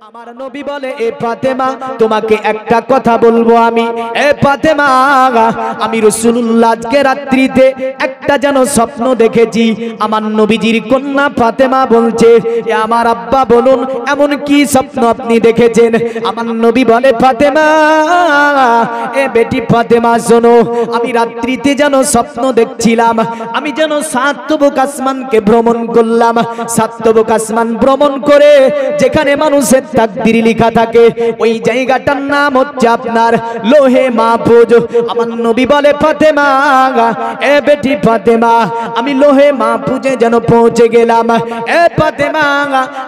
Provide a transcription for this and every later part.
আমার নবী বলে, এ ফাতেমা তোমাকে একটা কথা বলবো আমি। এ ফাতেমা, আমি রাসূলুল্লাহ আজকে রাত্রিতে একটা যেন স্বপ্ন দেখেছি। আমার নবীজির কন্যা ফাতেমা বলছে, এ আমার আব্বা বলুন এমন কি স্বপ্ন আপনি দেখেছেন? আমার নবী বলে, ফাতেমা, এ বেটি ফাতেমা শোনো, আমি রাত্রিতে যেন স্বপ্ন দেখছিলাম, আমি যেন সাত তবক আসমানকে ভ্রমণ করলাম। সাত তবক আসমান ভ্রমণ করে যেখানে মানুষের তাকদীর লেখা থাকে ওই জায়গাটার নাম হচ্ছে আপনার লোহে মাহফুজ। আমার নবী বলে, ফাতেমা, এ বেটি ফাতেমা, আমি লোহে মাহফুজে যেন পৌঁছে গেলাম। এ ফাতেমা,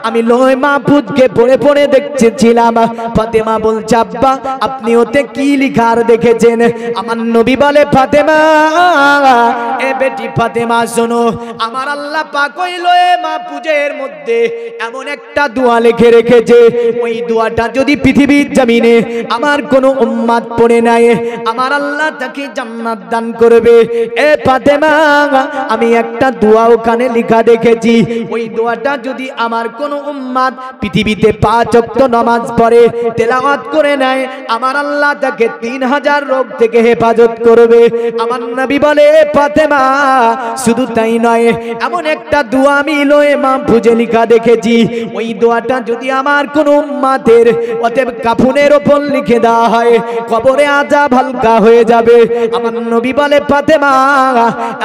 আমি লোহে মাহফুজকে পড়ে পড়ে দেখছিলাম। ফাতেমা বলছে, আব্বা আপনি ওতে কি লিখার দেখেছেন? আমার নবী বলে, ফাতেমা, এ বেটি ফাতেমা শোনো, আমার আল্লাহ পাক ওই লোহে মাহফুজের মধ্যে এমন একটা দোয়া লিখে রেখেছে, ওই দোয়াটা যদি পৃথিবীর জমিনে আমার কোন উম্মত পড়ে নেয় আমার আল্লাহ তাকে জান্নাত দান করবে। এ ফাতেমা, আমি একটা দোয়া ওখানে লেখা দেখেছি, ওই দোয়াটা যদি আমার কোন উম্মত পৃথিবীতে 5 ওয়াক্ত নামাজ পড়ে তেলাওয়াত করে নেয় আমার আল্লাহ তাকে 3000 রোগ থেকে হেফাজত করবে। আমার নবী বলে, ফাতেমা শুধু তাই নয়, এমন একটা দোয়া আমি লোহে মাহফুজে লেখা দেখেছি, ওই দোয়াটা যদি আমার কোন উম্মতের অতএব কাফনের উপর লিখে দেওয়া হয় কবরে আযাব হালকা হয়ে যাবে। আমার নবী বলে, ফাতেমা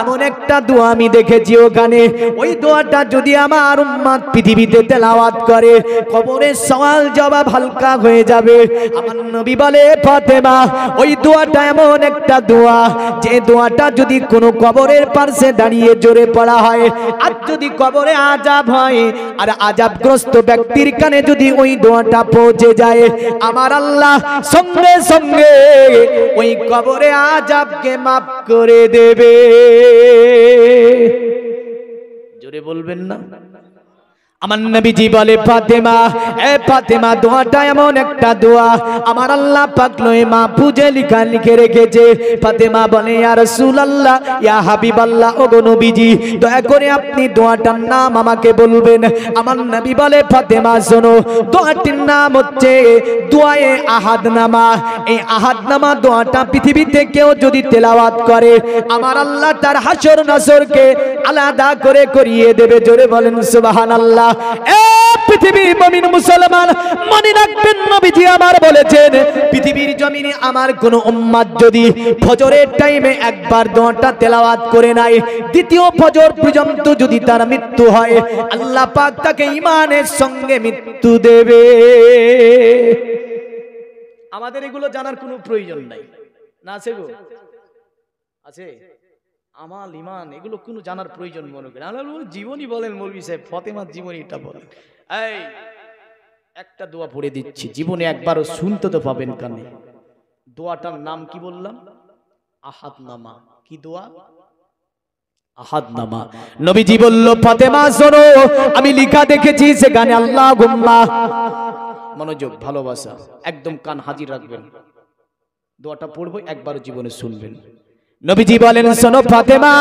এমন একটা দোয়া আমি দেখেছি ওখানে, ওই দোয়াটা যদি আমার উম্মত পৃথিবীতে তেলাওয়াত করে কবরের সওয়াল জবাব হালকা হয়ে যাবে। আমার নবী বলে, ফাতেমা ওই দোয়াটা এমন একটা দোয়া, যে দোয়াটা যদি কোনো কবরের পাশে দাঁড়িয়ে জোরে পড়া হয় আর যদি কবরে আযাব হয় আর আযাবগ্রস্ত ব্যক্তির কানে যদি ওই দোয়াটা পৌঁছে যায় আমার আল্লাহ সঙ্গে সঙ্গে ওই কবরে আযাবকে মাফ করে দেবে। জোরে বলবেন না? আমার নবীজি বলে, ফাতেমা, এ ফাতেমা দোয়াটা এমন একটা দোয়া আমার আল্লাহ পাক লোহে মাহফুজে লিখে রেখেছে। ফাতেমা বলে, ইয়া রাসূলুল্লাহ, ইয়া হাবিবাল্লাহ, ওগো নবীজি দয়া করে আপনি দোয়াটার নাম আমাকে বলবেন। আমার নবী বলে, ফাতেমা শোনো, দোয়াটির নাম হচ্ছে দোয়ায়ে আহাদনামা। এই আহাদনামা দোয়াটা পৃথিবীতে কেউ যদি তেলাওয়াত করে আমার আল্লাহ তার হাসর নাসরকে আলাদা করে করিয়ে দেবে। জোরে বলেন সুবহানাল্লাহ। পৃথিবীর মুমিন মুসলমান মনে রাখবেন, নবীজি আমার বলেছেন, পৃথিবীর জমিনে আমার কোন উম্মত যদি ফজরের টাইমে একবার দোয়াটা তেলাওয়াত করে নাই, দ্বিতীয় ফজর পর্যন্ত যদি তার মৃত্যু হয় আল্লাহ পাক তাকে ঈমানের সঙ্গে মৃত্যু দেবে। আমাদের এগুলো জানার কোনো প্রয়োজন নাই, না আছে গো? আছে? আমাল ইমান এগুলো কোনো জানার প্রয়োজন মনে করেন? আল্লাহর জীবনী বলেন মৌলভী সাহেব, ফাতেমার জীবনীটা বলেন। এই একটা দোয়া পড়ে দিচ্ছি, জীবনে একবারও শুনতে তো পাবেন কানে। দোয়াটার নাম কি বললাম? আহাদনামা। কি দোয়া? আহাদনামা। নবীজি বলল, ফাতেমা শোনো, আমি লেখা দেখেছি সেখানে আল্লাহুম্মা, মনোযোগ ভালোবাসা একদম কান হাজির রাখবেন, দোয়াটা পড়বো একবারও জীবনে শুনবেন। নবীজি বলেন, শোনো ফাতেমা,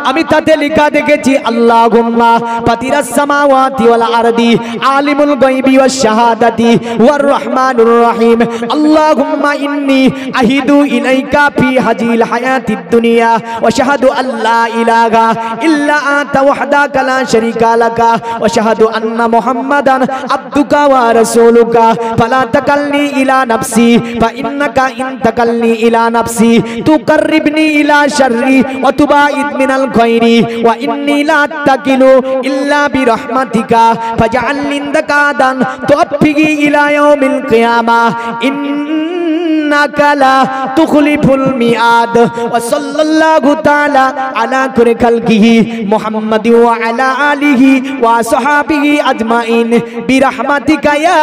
আমি তাতে লেখা দেখেছি আল্লাহুম্মা ফাতিরাস সামাওয়াতি ওয়াল আরদি আলিমুল গায়বি ওয়াশ শাহাদাতি ওয়ার রহমানুর রহিম আল্লাহুম্মা ইন্নী আহিদু ইলাইকা ফি হাজিল হায়াতিদ দুনিয়া ওয়া শাহাদু আল্লা ইলাহা ইল্লা আনতা ওয়াহদাকা লা শারীকা লাকা ওয়া শাহাদু আন্না মুহাম্মাদান আবদুকা ওয়া রাসূলুকা ফালা তাকালনি ইলা নাফসি ফা ইন্নাকা ইন তাকালনি ইলা নাফসি তুকাররিবনি শাররি ওয়া তুবাইদ মিনাল খায়রি ওয়া ইন্নী লা আত্তাকিলু ইল্লা বিরহমাতিকা ফাজআলনি ইনদাকাদান তুফিগি ইলা ইয়াউমিল কিয়ামাহ ইন্নাকা লা তুখলিফুল মিআদ ওয়া সাল্লাল্লাহু তাআলা আলা কুল্লি খালকিহি মুহাম্মাদি ওয়া আলা আলিহি ওয়া সাহাবিহি আজমাইন বিরহমাতিকা ইয়া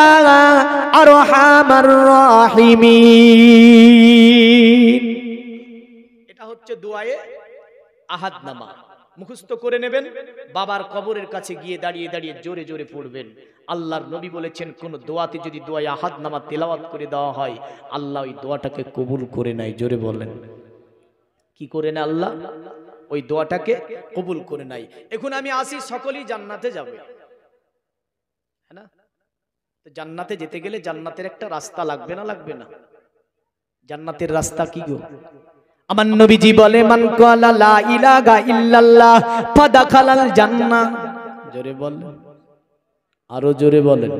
আরহামার রাহিমিন। হচ্ছে দোয়ায়ে আহাদনামা। মুখস্থ করে নেবেন, বাবার কবরের কাছে গিয়ে দাঁড়িয়ে দাঁড়িয়ে জোরে জোরে পড়বেন। আল্লাহর নবী বলেছেন, কোন দোয়াতে যদি দোয়ায়ে আহাদনামা তেলাওয়াত করে দেওয়া হয় আল্লাহ ওই দোয়াটাকে কবুল করে নেয়। জোরে বলেন, কি করে নেয়? আল্লাহ ওই দোয়াটাকে কবুল করে নেয়। এখন আমি আসি, সকলেই জান্নাতে যাবে, হ্যাঁ না? তো জান্নাতে যেতে গেলে জান্নাতের একটা রাস্তা লাগবে না লাগবে না? জান্নাতের রাস্তা কি গো? আমার নবীজি বলে মান ক্বালা লা ইলাহা ইল্লাল্লাহ ফাদাখালাল জান্নাহ। জোরে বলেন, আরো জোরে বলেন।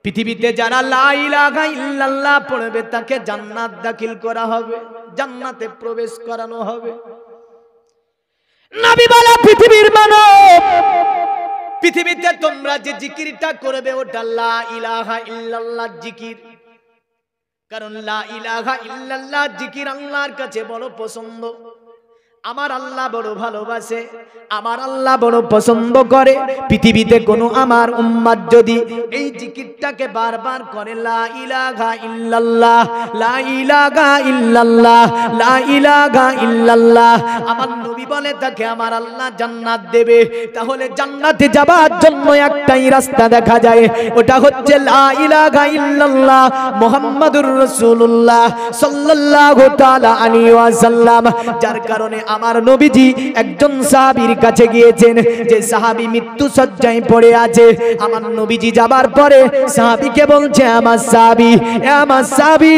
পৃথিবীতে যারা লা ইলাহা ইল্লাল্লাহ পড়বে তাকে জান্নাত দাখিল করা হবে, জান্নাতে প্রবেশ করানো হবে। নবী বলে পৃথিবীর মানব, পৃথিবীতে তোমরা যে জিকিরটা করবে ওটা লা ইলাহা ইল্লাল্লাহ জিকির। কারণ লা ইলাহা ইল্লাল্লাহ জিকির আল্লাহর কাছে বড় পছন্দ। আমার আল্লাহ বড় ভালোবাসে, আমার আল্লাহ বড় পছন্দ করে। পৃথিবীতে কোনো আমার উম্মত যদি এই জিকিরটাকে বারবার করে লা ইলাহা ইল্লাল্লাহ, লা ইলাহা ইল্লাল্লাহ, লা ইলাহা ইল্লাল্লাহ, আমার নবী বলে তাকে আমার আল্লাহ জান্নাত দেবে। তাহলে জান্নাতে যাবার জন্য একটাই রাস্তা দেখা যায়, ওটা হচ্ছে লা ইলাহা ইল্লাল্লাহ মুহাম্মাদুর রাসূলুল্লাহ সাল্লাল্লাহু তাআলা আলাইহি ওয়াসাল্লাম। যার কারণে আমার নবীজি একজন সাহাবীর কাছে গিয়েছেন, যে সাহাবী মৃত্যু শয্যায় পড়ে আছে। আমার নবীজি যাবার পরে সাহাবীকে বলছে, আমার সাহাবী, আমার সাহাবী,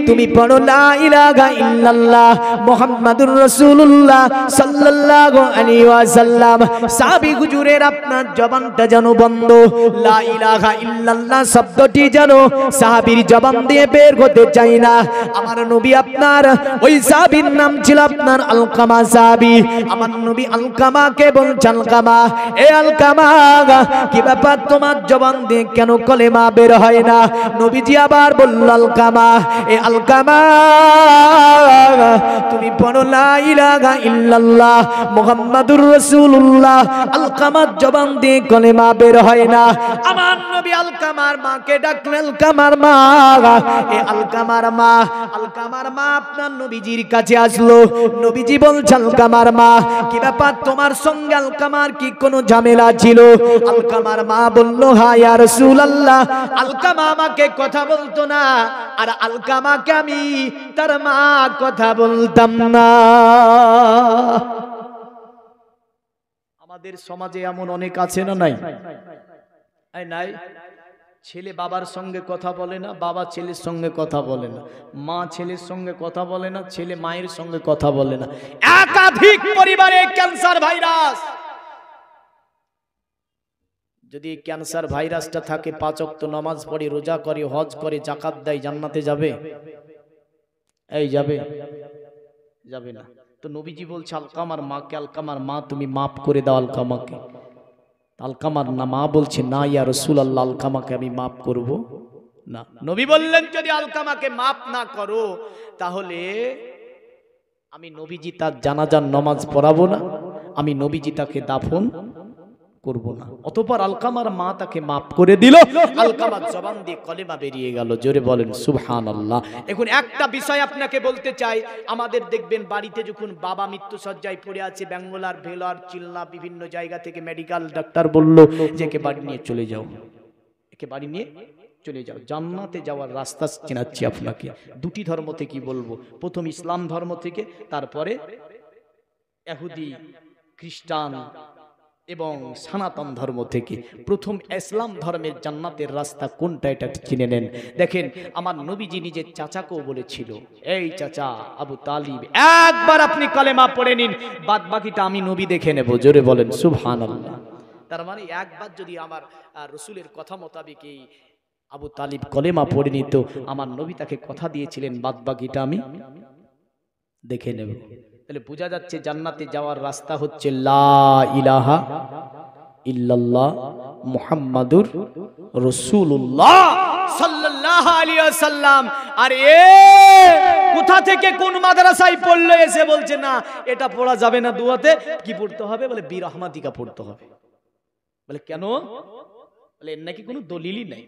তুমি পড়ো লা ইলাহা ইল্লাল্লাহ মুহাম্মাদুর রাসূলুল্লাহ সাল্লাল্লাহু আলাইহি ওয়াসাল্লাম। সাহাবী হুজুরের আপনার জবানটা যেন বন্ধ, লা ইলাহা ইল্লাল্লাহ শব্দটি যেন সাহাবীর জবান দিয়ে বের হতে চাই না। আমার নবী আপনার ওই সাহাবীর নাম ছিল আপনার আলকামা সাহাবী। আমার নবী আলকামাকে বলছেন, আলকামা, এ আলকামা, কি ব্যাপার তোমার জবান দিয়ে কেন কলেমা বের হয় না? নবীজি আবার বলল, আলকামা, এ আলকামা, তুমি পড়ো লা ইলাহা ইল্লাল্লাহ মুহাম্মাদুর রাসূলুল্লাহ। আলকামার জবান দিয়ে কলেমা বের হয় না। আমার নবী আলকামার মাকে ডাকলেন, আলকামার মা, এ আলকামার মা। আলকামার মা আপনার নবীজির কাছে আসলো। নবীজি বলছেন, আলকামার মা, কি ব্যাপার তোমার সঙ্গে আলকামার কি কোনো ঝামেলা ছিল? আলকামার মা বলল, হ্যাঁ ইয়া রাসূলুল্লাহ, আলকামা আমাকে কথা বলতো না, আর আলকামাকে আমি তার মা কথা বলতাম না। আমাদের সমাজে এমন অনেক আছে না নাই? নাই, ছেলে বাবার সঙ্গে কথা বলে না, বাবা ছেলের সঙ্গে কথা বলে না, মা ছেলের সঙ্গে কথা বলে না, ছেলে মায়ের সঙ্গে কথা বলে না। একাধিক পরিবারে ক্যান্সার ভাইরাস। যদি ক্যান্সার ভাইরাসটা থাকে, 5 ওয়াক্ত নামাজ পড়ে, রোজা করে, হজ করে, যাকাত দেয়, জান্নাতে যাবে? এই যাবে? যাবে না। তো নবীজি বলছে আলকামার মাকে, আলকামার মা তুমি মাফ করে দাও আলকামাকে। আলকামার না মা বলছে, না ইয়া রাসূলুল্লাহ, আলকামাকে আমি মাফ করব না। নবী বললেন, যদি আলকামাকে মাফ না করো তাহলে আমি নবীজি তার জানাজার নামাজ পড়াবো না, আমি নবীজি তাকে দাফন করব না। অতঃপর আলকামার মা তাকে মাফ করে দিল। আলকামার জবান দিয়ে কলেমা বেরিয়ে গেল। জোরে বলেন সুবহানাল্লাহ। এখন একটা বিষয় আপনাকে বলতে চাই, আমাদের দেখবেন বাড়িতে যখন বাবা মৃত্যু শয্যায় পড়ে আছে, ব্যাঙ্গালোর, ভেলোর, চিল্লা, বিভিন্ন জায়গা থেকে মেডিকেল ডাক্তার বলল যে একে বাড়ি নিয়ে চলে যাও, একে বাড়ি নিয়ে চলে যাও। জান্নাতে যাওয়ার রাস্তা চেনাচ্ছি আপনাকে। দুটি ধর্ম থেকে বলবো, প্রথম ইসলাম ধর্ম থেকে, তারপরে ইহুদি, খ্রিস্টান এবং সনাতন ধর্ম থেকে। প্রথম ইসলাম ধর্মের জান্নাতের রাস্তা কোনটা, এটা চিনে নেন। দেখেন, আমার নবীজি নিজের চাচাকেও বলেছিল, এই চাচা আবু তালিব, একবার আপনি কালেমা পড়ে নিন, বাদ বাকিটা আমি নবী দেখে নেব। জোরে বলেন সুবহানাল্লাহ। তার মানে একবার যদি আমার রসুলের কথা মোতাবেক এই আবু তালিব কলেমা পড়ে নিত, আমার নবী তাকে কথা দিয়েছিলেন, বাদ বাকিটা আমি দেখে নেব। তাহলে বোঝা যাচ্ছে জান্নাতে যাওয়ার রাস্তা হচ্ছে লা ইলাহা ইল্লাল্লাহ মুহাম্মাদুর রাসূলুল্লাহ সাল্লাল্লাহু আলাইহি ওয়াসাল্লাম। আর কোথা থেকে কোন মাদ্রাসায় পড়লো এসে বলছে না এটা পড়া যাবে না, দুয়াতে কি পড়তে হবে? বলে বিরহমাতিকা পড়তে হবে। বলে কেন? বলে এর নাকি কোনো দলিলই নাই।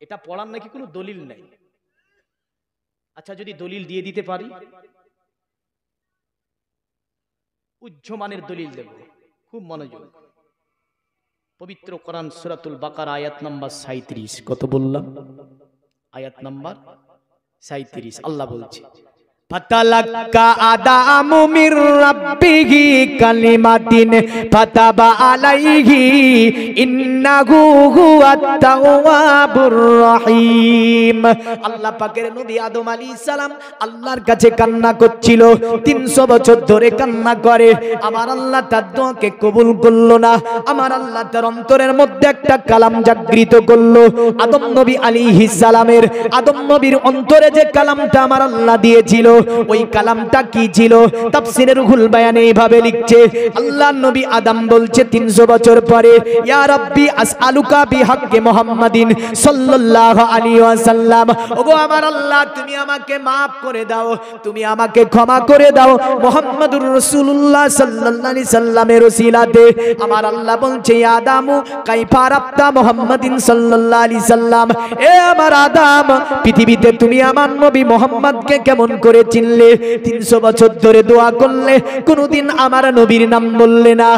এটা পড়ার নাকি কোনো দলিল নাই। আচ্ছা, যদি দলিল দিয়ে দিতে পারি, উচ্চমানের দলিল দেব, খুব মনোযোগ। পবিত্র কোরআন সূরাতুল বাকারা আয়াত নাম্বার 37। কত বললাম? আয়াত নাম্বার 37। আল্লাহ বলছে, ফাতালাক্কা আদামু মির রাব্বিহি কালিমাতিন ফাতাবা আলাইহি ইন্নাহু হুয়াত তাওয়াবুর রহিম। আল্লাহ পাকের নবী আদম আলাইহিস সালাম আল্লাহর কাছে কান্না করছিল, 300 বছর ধরে কান্না করে। আমার আল্লাহ তার দোয়াকে কবুল করলো না। আমার আল্লাহ তার অন্তরের মধ্যে একটা কালাম জাগৃত করলো। আদম নবী আলাইহিস সালামের, আদম নবীর অন্তরে যে কালামটা আমার আল্লাহ দিয়েছিল, ওই কালামটা কি ছিল? তাফসীরে রুহুল বায়ানে এইভাবে লিখছে, আল্লাহর নবী আদম বলছে 300 বছর পরে, ইয়া রাব্বি আসআলুকা বিহাক্কি মুহাম্মাদিন সাল্লাল্লাহু আলাইহি ওয়াসাল্লাম, ওগো আমার আল্লাহ তুমি আমাকে maaf করে দাও, তুমি আমাকে ক্ষমা করে দাও মুহাম্মাদুর রাসূলুল্লাহ সাল্লাল্লাহু আলাইহি সাল্লামের ওসিলাতে। আমার আল্লাহ বলছে, ইয়া আদামু কাইফা রাব্তা মুহাম্মাদিন সাল্লাল্লাহু আলাইহি সাল্লাম, এ আমার আদম পৃথিবীতে তুমি আমার নবী মুহাম্মদকে কেমন করে চিনলে? 300 বছর ধরে দোয়া করলে, কোনদিন আমার নবীর নাম বললে না।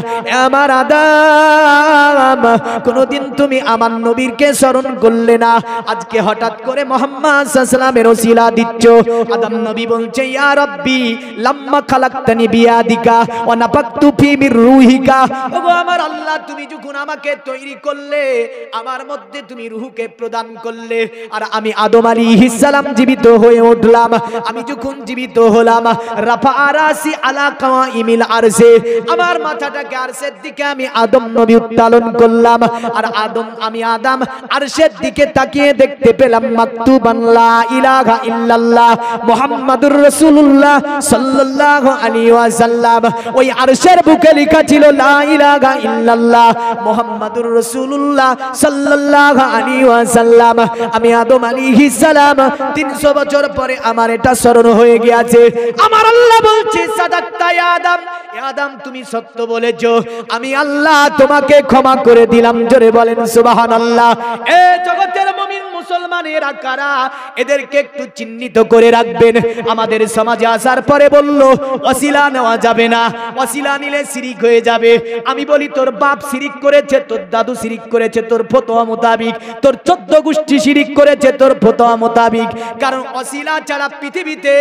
আমার আদম কোনদিন তুমি আমার নবীরকে স্মরণ করলে না, আজকে হঠাৎ করে মুহাম্মদ সাল্লাল্লাহু আলাইহি সাল্লামের ওসিলা দিচ্ছ। আদম নবী বলছে, ইয়া রাব্বি লাম্মা খালাকতানি বিয়াদিকা ওয়া নাফাকতু ফি মির রূহিকা, ওগো আমার আল্লাহ তুমি যখন আমাকে তৈরি করলে, আমার মধ্যে তুমি রূহকে প্রদান করলে, আর আমি আদম আলাইহিস সালাম জীবিত হয়ে উঠলাম। আমি যখন জীবিত হলাম, রাফা আরাসি আলা কাওয়াইমিল আরশে, আমার মাথাটাকে আরশের দিকে আমি আদম নবী উত্তোলন করলাম। আর আমি আদম আরশের দিকে তাকিয়ে দেখতে পেলাম মাকতুবান লা ইলাহা ইল্লাল্লাহ মুহাম্মাদুর রাসূলুল্লাহ সাল্লাল্লাহু আলাইহি ওয়াসাল্লাম। ওই আরশের বুকে লেখা ছিল লা ইলাহা ইল্লাল্লাহ মুহাম্মাদুর রাসূলুল্লাহ সাল্লাল্লাহু আলাইহি ওয়াসাল্লাম। আমি আদম আলাইহিস সালাম 300 বছর পরে আমার এটা স্মরণ হয়ে গিয়েছে। আমার আল্লাহ বলছে, সাদাক্তা ইয়া আদম, ইয়া আদম তুমি সত্য বলেছো, আমি আল্লাহ তোমাকে ক্ষমা করে দিলাম। জোরে বলেন সুবহানাল্লাহ। এ জগতের মুমিন মুসলমানেরা কারা, এদেরকে একটু চিহ্নিত করে রাখবেন। আমাদের সমাজে আসার পরে বলল ওসিলা নেওয়া যাবে না, ওসিলা নিলে শিরিক হয়ে যাবে। আমি বলি তোর বাপ শিরিক করেছে, তোর দাদু শিরিক করেছে তোর ফতোয়া মোতাবিক, তোর 14 গোষ্ঠী শিরিক করেছে তোর ফতোয়া মোতাবিক। কারণ ওসিলা ছাড়া পৃথিবীতে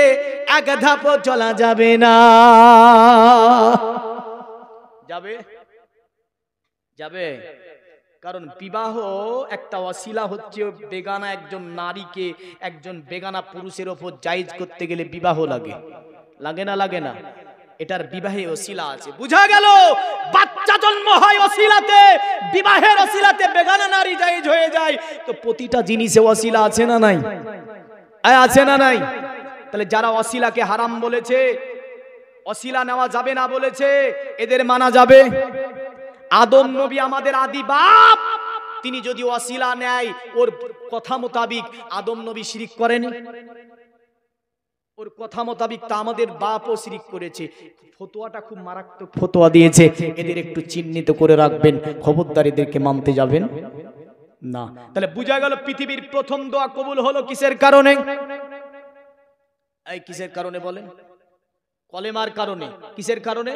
এক ধাপও চলা যাবে না। যাবে যাবে কারণ বিবাহ একটা ওসিলা হচ্ছে, বেগানা একজন নারীকে একজন বেগানা পুরুষের উপর জায়েজ করতে গেলে বিবাহ লাগে, লাগে না লাগে না? এটার বিবাহে ওসিলা আছে। বুঝা গেল? বাচ্চা জন্ম হয় ওসিলাতে, বিবাহের ওসিলাতে বেগানা নারী জায়েজ হয়ে যায়। তো প্রতিটা জিনিসে ওসিলা আছে না নাই? আছে না নাই? তাহলে যারা ওসিলাকে হারাম বলেছে, ওসিলা নেওয়া যাবে না বলেছে, এদের মানা যাবে? আদম নবী আমাদের আদি বাপ, তিনি যদি ওসিলা নেয় ওর কথা মোতাবিক, আদম নবী শিরিক করেনি? ওর কথা মোতাবিক তা আমাদের বাপও শিরিক করেছে। ফতোয়াটা খুব মারাত্মক ফতোয়া দিয়েছে, এদের একটু চিহ্নিত করে রাখবেন, খবরদার এদেরকে মানতে যাবেন না। তাহলে বুঝা গেল পৃথিবীর প্রথম দোয়া কবুল হলো কিসের কারণে? এই কিসের কারণে বলেন? কলেমার কারণে। কিসের কারণে?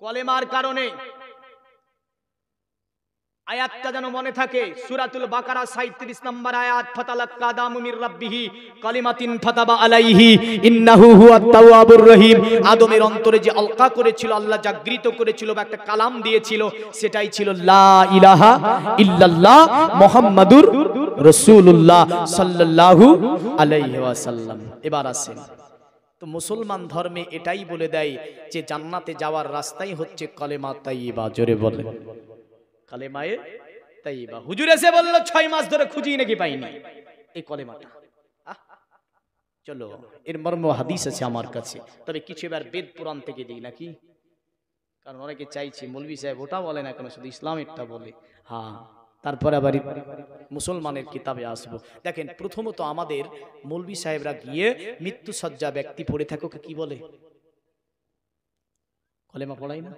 কলেমার কারণে। আয়াতটা যেন মনে থাকে, সূরাতুল বাকারা 37 নম্বর আয়াত, ফাতালাক্কা আদামু মির রাব্বিহি কালিমাতিন ফাতাবা আলাইহি ইন্নাহু হুয়াত তাওয়াবুর রহিম। আদমের অন্তরে যে আলকা করেছিল, আল্লাহ জাগৃত করেছিল বা একটা কালাম দিয়েছিল, সেটাই ছিল লা ইলাহা ইল্লাল্লাহ মুহাম্মাদুর রাসূলুল্লাহ সাল্লাল্লাহু আলাইহি ওয়াসাল্লাম। এবার আসেন, তো মুসলমান ধর্মে এটাই বলে দেয় যে জান্নাতে যাওয়ার রাস্তাই হচ্ছে কালেমা তাইয়্যিবা। জোরে বলেন কালেমায়ে তাইয়্যিবা। হুজুর এসে বলল 6 মাস ধরে খুঁজি নাকি পাইনি এই কলেমাটা। চলো, এর মর্ম হাদিস আছে আমার কাছে, তবে কিছু এবার বেদ পুরাণ থেকে দিই নাকি, কারণ অনেকে চাইছে মৌলভী সাহেব ওটা বলে না কেন, শুধু ইসলামেরটা বলে। হ্যাঁ, তারপরে আবার মুসলমানের কিতাবে আসবো। দেখেন, প্রথমত আমাদের মৌলভী সাহেবরা গিয়ে মৃত্যু সজ্জা ব্যক্তি পড়ে থাকুক কি বলে? কলেমা পড়াই না?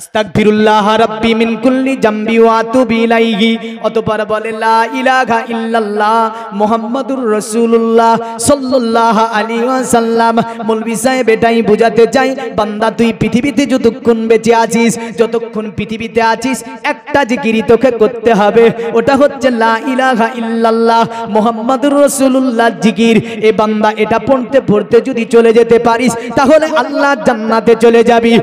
আস্তাগফিরুল্লাহ রাব্বি মিন কুল্লি জামবি ওয়া আতুবু ইলাইহি। অতঃপর বলে লা ইলাহা ইল্লাল্লাহ মুহাম্মাদুর রাসূলুল্লাহ সাল্লাল্লাহু আলাইহি ওয়াসাল্লাম। মৌলভী সাহেব এটাই বোঝাতে চাই, বান্দা তুই পৃথিবীতে যতক্ষণ বেঁচে আছিস, যতক্ষণ পৃথিবীতে আছিস, একটা জিকিরই তোকে করতে হবে, ওটা হচ্ছে লা ইলাহা ইল্লাল্লাহ মুহাম্মাদুর রাসূলুল্লাহ জিকির। এ বান্দা এটা পড়তে পড়তে যদি চলে যেতে পারিস, তাহলে আল্লাহ জান্নাতে চলে যাবি।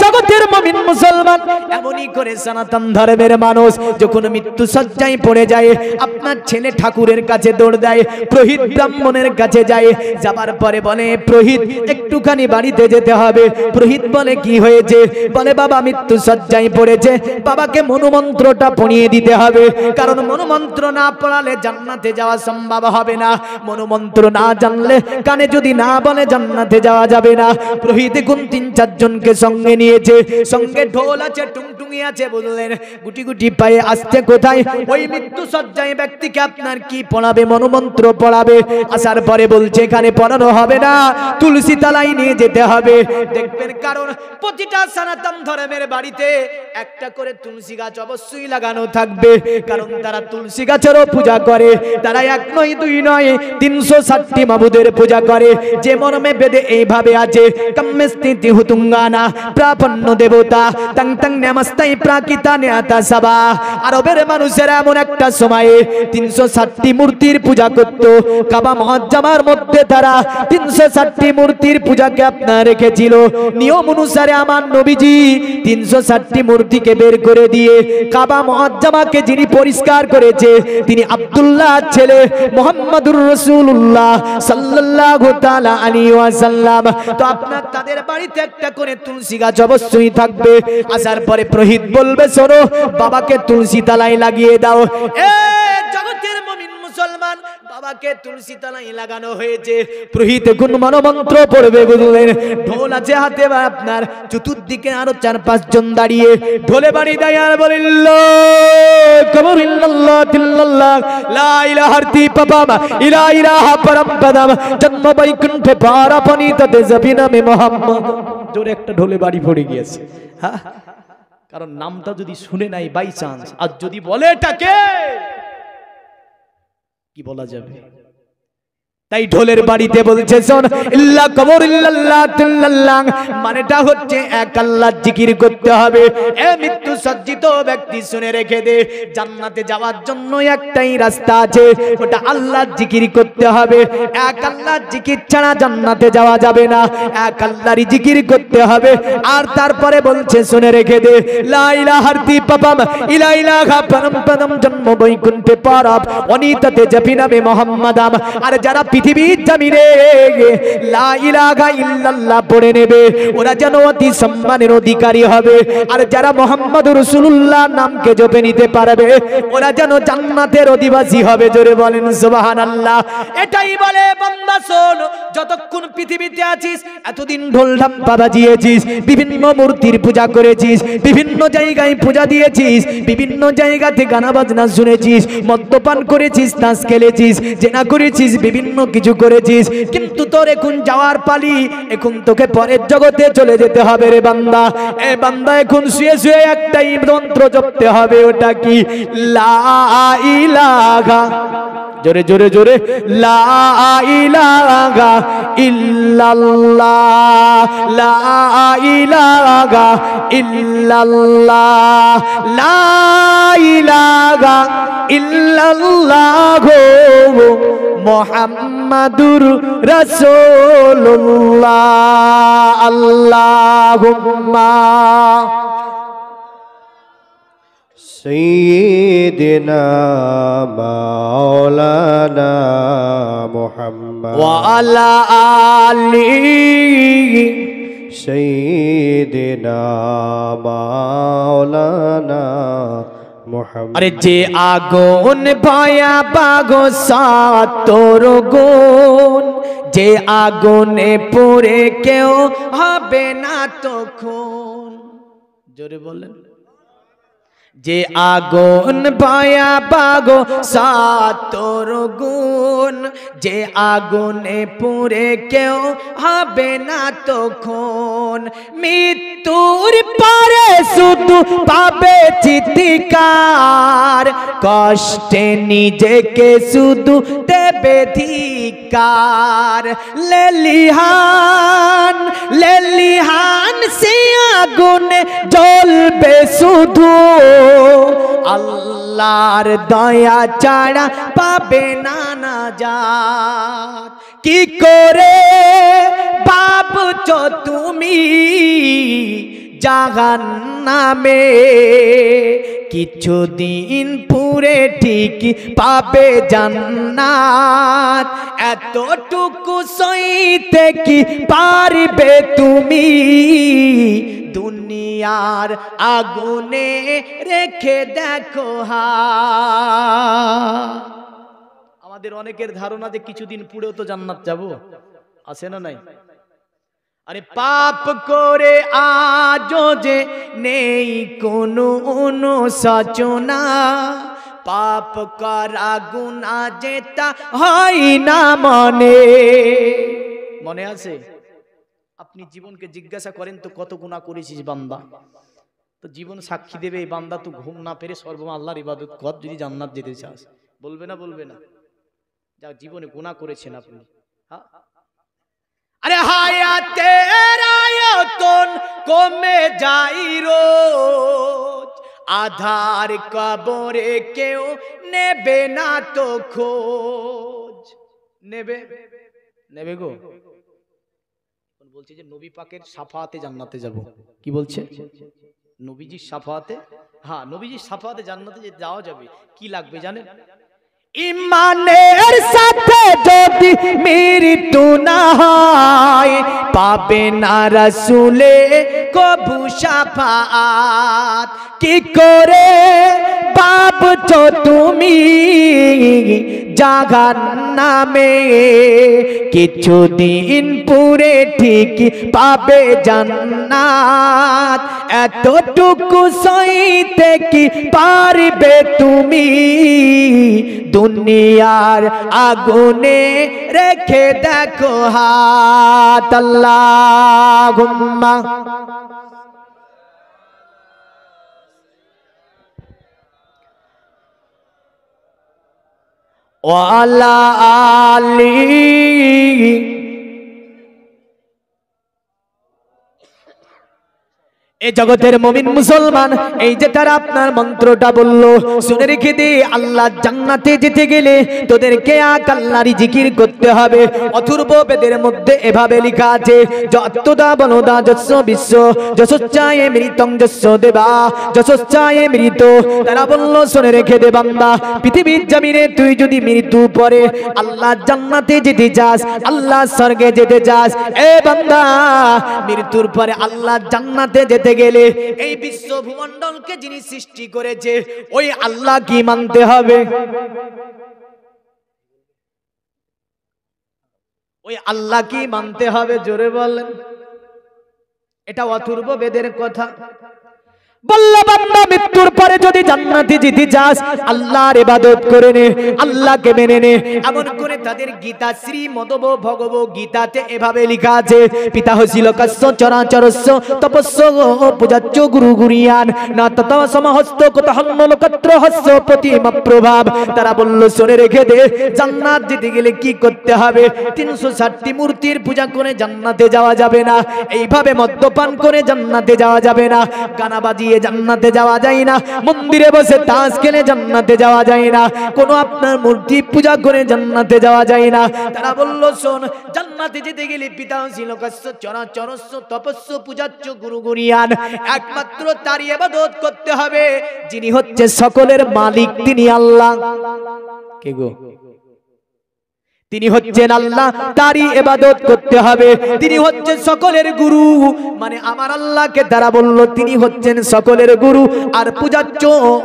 জগতের মুমিন মুসলমান, এমনই করে সনাতন ধর্মের মানুষ যখন মৃত্যু সজ্জায় পড়ে যায়, আপনার ছেলে ঠাকুরের কাছে দৌড় দেয়, পুরোহিত ব্রাহ্মণের কাছে যায়, যাবার পরে বলে পুরোহিত একটুখানি বাড়িতে যেতে হবে। পুরোহিত বলে কি হয়েছে? বলে বাবা মৃত্যু সজ্জায় পড়েছে, বাবাকে মনোমন্ত্রটা পড়িয়ে দিতে হবে, কারণ মনোমন্ত্র না পড়ালে জান্নাতে যাওয়া সম্ভব হবে না। মনোমন্ত্র না জানলে, কানে যদি না বলে জান্নাতে যাওয়া যাবে না। পুরোহিত কোন ৩-৪ জনকে সঙ্গে নিয়েছে, সঙ্গে ঢোল আছে, টুংটুঙি আছে, বললেন গুটি গুটি পায়ে আসছে কোথায়? ওই মৃত্যু সজ্জায় ব্যক্তিকে আপনার কি পড়াবে? মনোমন্ত্র পড়াবে। আসার পরে বলছে এখানে পড়ানো হবে না, তুলসী তলায় নিয়ে যেতে হবে। দেখবেন, কারণ প্রতিটা সনাতন ধর্মের বাড়িতে একটা করে তুলসী গাছ অবশ্যই লাগানো থাকবে, কারণ তারা তুলসী গাছেরও পূজা করে। তারা ১ নয় ২ নয় ৩৬০টি মাবুদের পূজা করে। যে মর্মে বেদে এইভাবে আছে, কাম্যস্থিতি হুতুঙ্গানা প্রাপন্ন দেবতা তং তং নমস্তাই প্রাকিতা নেতা সবা। আরবের মানুষেরা এমন একটা সময়ে ৩৬০টি মূর্তির পূজা করত। কাবা মুআজ্জামার মধ্যে তারা ৩৬০টি মূর্তির পূজাকে আপনার রেখেছিল। নিয়ম অনুসারে আমার নবীজি ৩৬০টি মূর্তিকে বের করে দিয়ে কাবা মুআজ্জামাকে যিনি পরিষ্কার করেছে, তিনি আব্দুল্লাহ ছেলে মুহাম্মাদুর রাসূলুল্লাহ সাল্লাল্লাহু তাআলা আলাইহি ওয়াসাল্লাম। তো আপনার তাদের বাড়িতে একটা করে তুলসী গাছ অবশ্যই থাকবে। আসার পরে পুরোহিত বলবে শোনো, বাবাকে তুলসী তলায় লাগিয়ে দাও। জগতের মুমিন মুসলমান, বাবাকে তুলসী তলায় লাগানো হয়েছে। পুরোহিত কোন মনোমন্ত্র পড়বে, বুঝলেন? ঢোল আছে হাতে, আপনার চতুর্দিকে আরো ৪-৫ জন দাঁড়িয়ে ঢোলে বাড়ি দেয় আর বলে জন্ম বৈকুণ্ঠে পারাপনি ততে জবিনামে মোহাম্মদ। জোরে একটা ঢোলে বাড়ি পড়ে গিয়েছে। হ্যাঁ, কারণ নামটা যদি শুনে নাই বাই চান্স, আর যদি বলে এটাকে কি বলা যাবে? তাই ঢোলের বাড়িতে বলছে শোন, ইল্লা কবর ইল্লাল্লাহ তিল্লাল্লাহ, মানেটা হচ্ছে এক আল্লাহর জিকির করতে হবে। এ মৃত্যু সজ্জিত ব্যক্তি শুনে রেখে দে, জান্নাতে যাওয়ার জন্য একটাই রাস্তা আছে, ওটা আল্লাহর জিকির করতে হবে। এক আল্লাহর জিকির ছাড়া জান্নাতে যাওয়া যাবে না, এক আল্লাহরই জিকির করতে হবে। আর তারপরে বলছে শুনে রেখে দে, লা ইলাহা ইল্লাল্লাহ ইলা ইলাহা পরম পদম জন্ম বৈকুণ্ঠে পারাপ অনিতাতে জপিনাবে মুহাম্মাদাম। আর যারা পৃথিবীর জমিনে লা ইলাহা ইল্লাল্লাহ পড়ে নেবে, ওরা যেন অতি সম্মানের অধিকারী হবে। আর যারা মুহাম্মাদুর রাসূলুল্লাহ নামকে জপে নিতে পারবে, ওরা যেন জান্নাতের অধিবাসী হবে। জোরে বলেন সুবহানাল্লাহ। এটাই বলে বান্দা শোন, যতক্ষণ পৃথিবীতে আছিস, এতদিন ঢোল-ঢাম্পা বাজিয়েছিস, বিভিন্ন মূর্তির পূজা করেছিস, বিভিন্ন জায়গায় পূজা দিয়েছিস, বিভিন্ন জায়গাতে গানা বাজনা শুনেছিস, মদ্যপান করেছিস, নাচ খেলেছিস, জেনা করেছিস, বিভিন্ন কিছু করেছিস, কিন্তু তোর এখন যাওয়ার পালি। এখন তোকে পরের জগতে চলে যেতে হবে রে বান্দা। এ বান্দা, এখন শুয়ে শুয়ে একটাই মন্ত্র জপতে হবে। ওটা কি? লা ইলাহা, জোরে জোরে জোরে, লা ইলাহা ইল্লাল্লাহ, লা ইলাহা ইল্লাল্লাহ, লা ইলাহা ইল্লাল্লাহ মুহাম্মাদুর রাসূলুল্লাহ। আল্লাহুম্মা সাইয়্যিদিনা মাওলানা মুহাম্মদ ওয়া আলা আলিহি সাইয়্যিদিনা মাওলানা মুহাম্মদ। আরে যে আগুন ভয়া বাগো সাতর গুণ, যে আগুনে পড়ে কেউ হবে না তখন। জোরে বলেন। যে আগুন ভয়াবহ ৭০ গুণ, যে আগুনে পুড়ে কেউ হবে না তখন। মৃত্যুর পরে শুধু পাবে চিৎকার, কষ্টে নিজেকে শুধু দেবে ধিক্কার। লেলিহান লেলিহান সে আগুনে জ্বলবে শুধু, আল্লাহর দয়া ছাড়া পাবে না নাজাত। কি করে ভাবছো তুমি জাহান্নামে, কিছুদিন পুরে ঠিক পাবে জান্নাত। এতটুকু সইতে কি পারবে তুমি, দুনিয়ার আগুনে রেখে দেখো হাত। আমাদের অনেকের ধারণা যে কিছুদিন পুড়েও তো জান্নাত যাব, আছে না নাই? আরে পাপ করে আজও যে নেই কোনো অনুশোচনা, পাপ করা গুনাহ যেটা হয় না মনে। মনে আছে? আপনি জীবনকে জিজ্ঞাসা করেন তো কত গুনাহ করেছিস বান্দা, তো জীবন সাক্ষী দেবে এই বান্দা তো ঘুম না পেরে সর্বমা আল্লাহর ইবাদত কর যদি জান্নাত যেতে চাস। বলবে না? বলবে না? যা জীবনে গুনাহ করেছেন আপনি। হ্যাঁ, আরে হায়াতের আয়তন কমে যাই রোজ, আধার কবরে কেউ নেবে না তো খোঁজ। নেবে নেবে গো। বলছে যে নবী পাকের শাফাতে জান্নাতে যাব। কি বলছে? নবীজির শাফাতে, হ্যাঁ নবীজির শাফাতে জান্নাতে যাওয়া যাবে। কি লাগবে জানেন? ইমানের সাথে যদি মৃত্যু না হয়, পাবে না রাসূলে কবু শাফাত। কি করে ভাবছো তুমি জাহান্নামে, কিছুদিন পুরে ঠিক পাবে জান্নাত। এতটুকু সইতে কি পারবে তুমি, দুনিয়ার আগুনে রেখে দেখো হাত। আল্লাহুম্মা ওয়া আলা আলি। এই জগতের মুমিন মুসলমান, এই যে তারা আপনার মন্ত্রটা বললো, শুনে রেখে দে। আল্লাহ জান্নাতে যেতে গেলে তোদেরকে এক আল্লাহরই জিকির করতে হবে। অথর্ব বেদের মধ্যে এভাবে লেখা আছে, যত্তদা বনদা যস্য বিশ্ব যশোচ্চায়ে মৃতং যস্য দেবা যশোচ্চায়ে মৃত। তারা বললো শুনে রেখে দে বান্দা, পৃথিবীর জমিনে তুই যদি মৃত্যু পরে আল্লাহ জান্নাতে যেতে চাস, আল্লাহ স্বর্গে যেতে চাস, এ বান্দা মৃত্যুর পরে আল্লাহ জান্নাতে যেতে গেলে এই বিশ্ব ভূমণ্ডলকে যিনি সৃষ্টি করেছে ওই আল্লাহ কি মানতে হবে? ওই আল্লাহ কি মানতে হবে? জোরে বলেন। এটা অথর্ব বেদের কথা। বললো বান্দা মৃত্যুর পরে যদি জান্নাতে যেতে চাস আল্লাহর ইবাদত করে নে, আল্লাহকে মেনে নে। এমন করে তাদের গীতা শ্রীমদ্ ভগবদ্গীতাতে এভাবে লেখা আছে, পিতা হইছিল কাশ্য চরাচরস্য তপস্য পূজাচ্য গুরু গুরিয়ান না তত সমহস্ত কতহন্ন লোকত্র হস্য প্রতিমা প্রভাব। তারা বলল শুনে রেখে দে, জান্নাত যেতে গেলে কি করতে হবে? 360টি মূর্তির পূজা করে জান্নাতে যাওয়া যাবে না, এইভাবে মদ্যপান করে জান্নাতে যাওয়া যাবে না, গানা বাজিয়ে জান্নাতে যাওয়া যায় না, মন্দিরে বসে তাস খেলে জান্নাতে যাওয়া যায় না, কোনো আপনার মূর্তি পূজা করে জান্নাতে যাওয়া যায় না। তারা বলল শোন, জান্নাতে যেতে গেলে পিতা ছিল কাশ্য চরাচরস্য তপস্য পূজাচ্য গুরু গুরিয়ান, একমাত্র তারই ইবাদত করতে হবে যিনি হচ্ছে সকলের মালিক, তিনি আল্লাহ। কে গো? তিনি হচ্ছেন আল্লাহ, তারই ইবাদত করতে হবে। তিনি হচ্ছেন সকলের গুরু, মানে আমার আল্লাহকে তারা বলল তিনি হচ্ছেন সকলের গুরু আর পূজাচ্য,